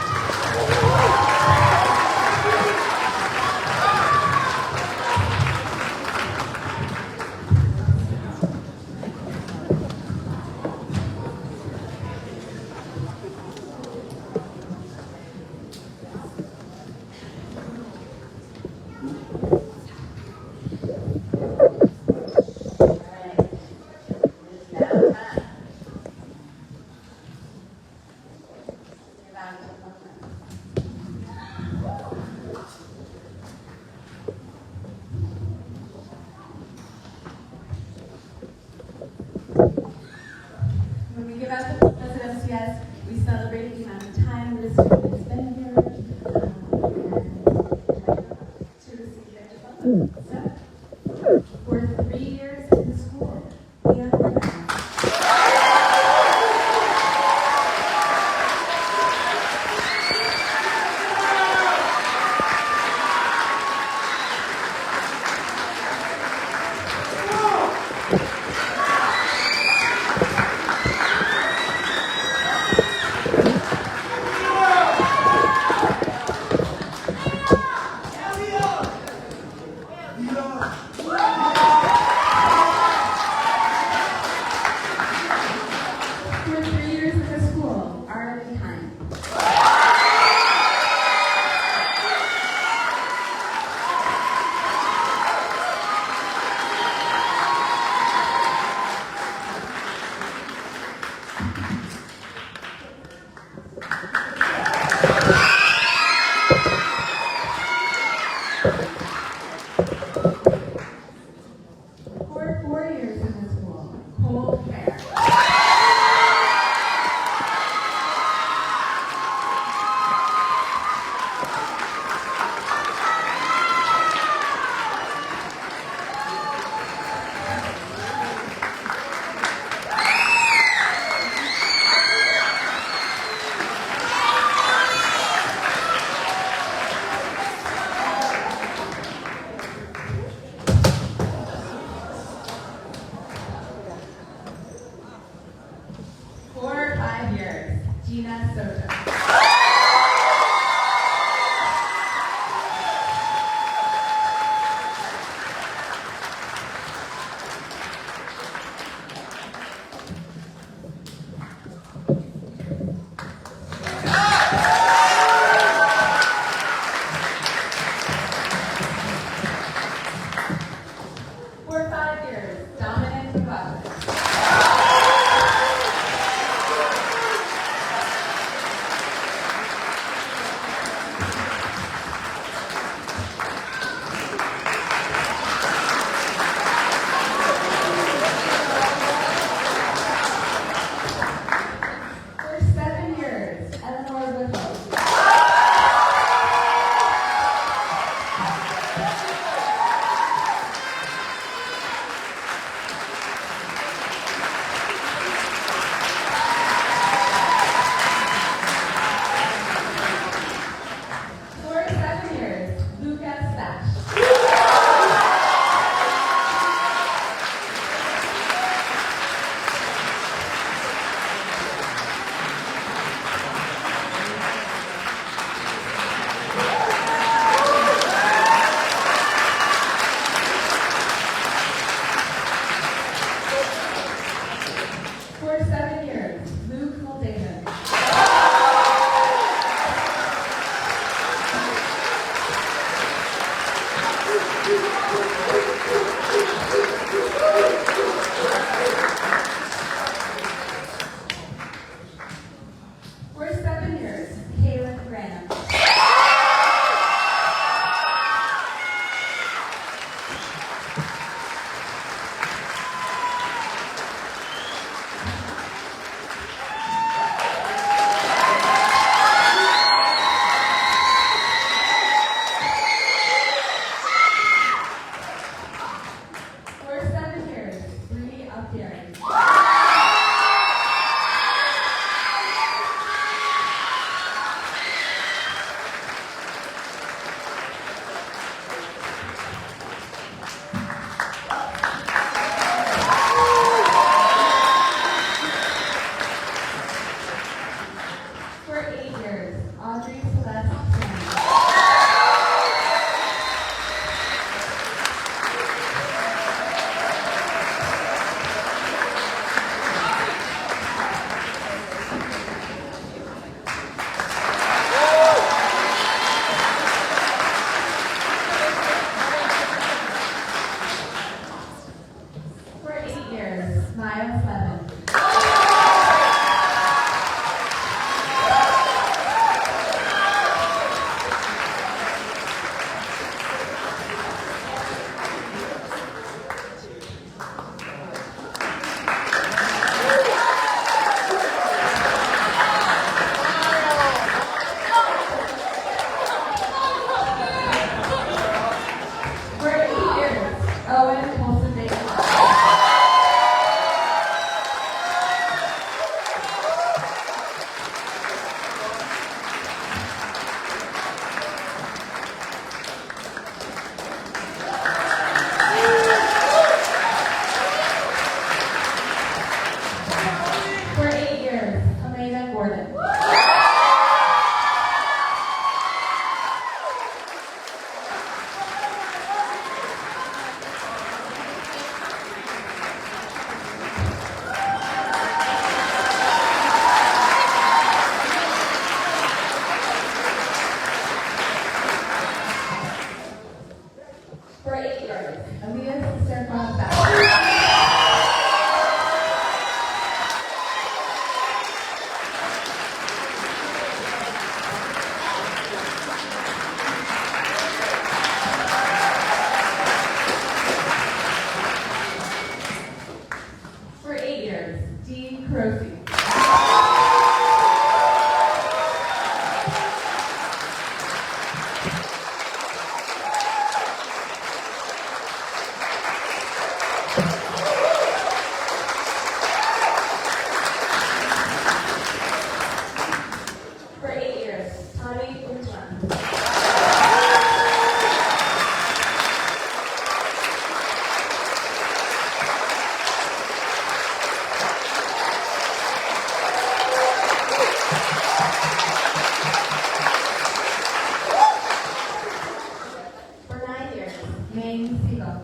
James Siegel.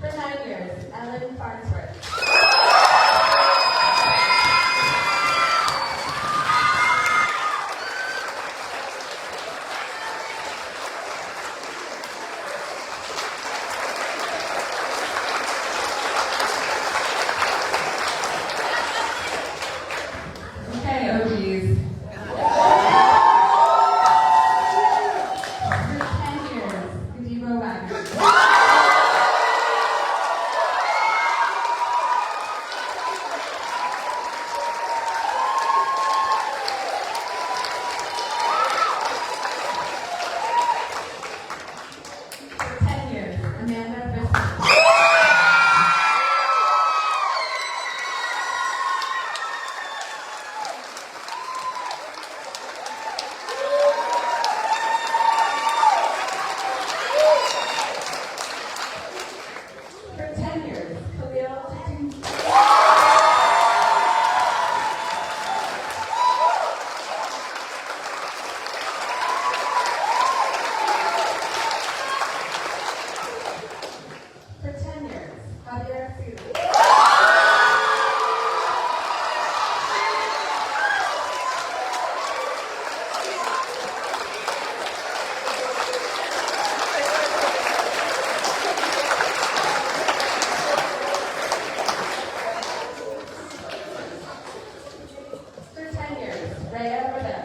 For 9 years, Ellen Farnsworth. Okay, OGs. For 10 years, Gazebo Wagner. For 10 years, Amanda Bismarck. For 10 years, Khalil Tatum. For 10 years, Javier Fury. For 10 years, Rhea Rivera.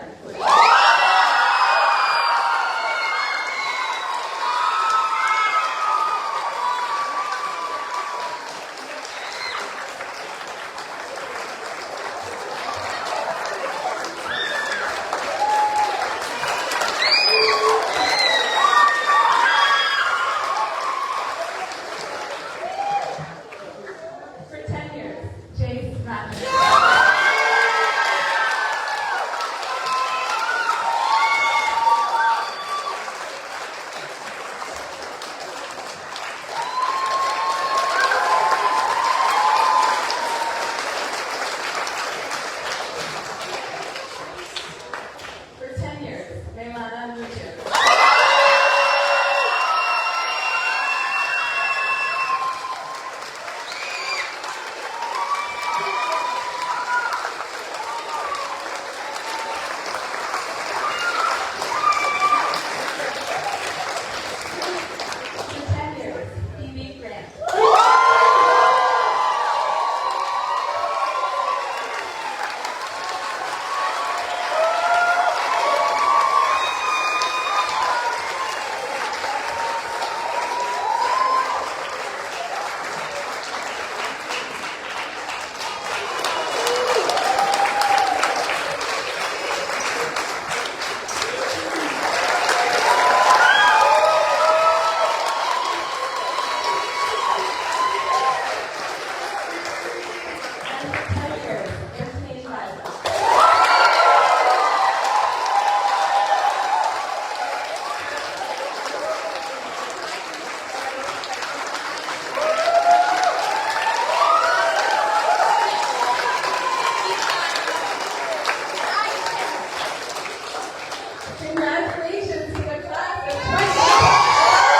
For 10 years, Jace Ratner. For 10 years, Leilana Mutu. For 10 years, Phoebe Grant. And for 10 years, Anthony Schuyler. Congratulations to the class of 2020.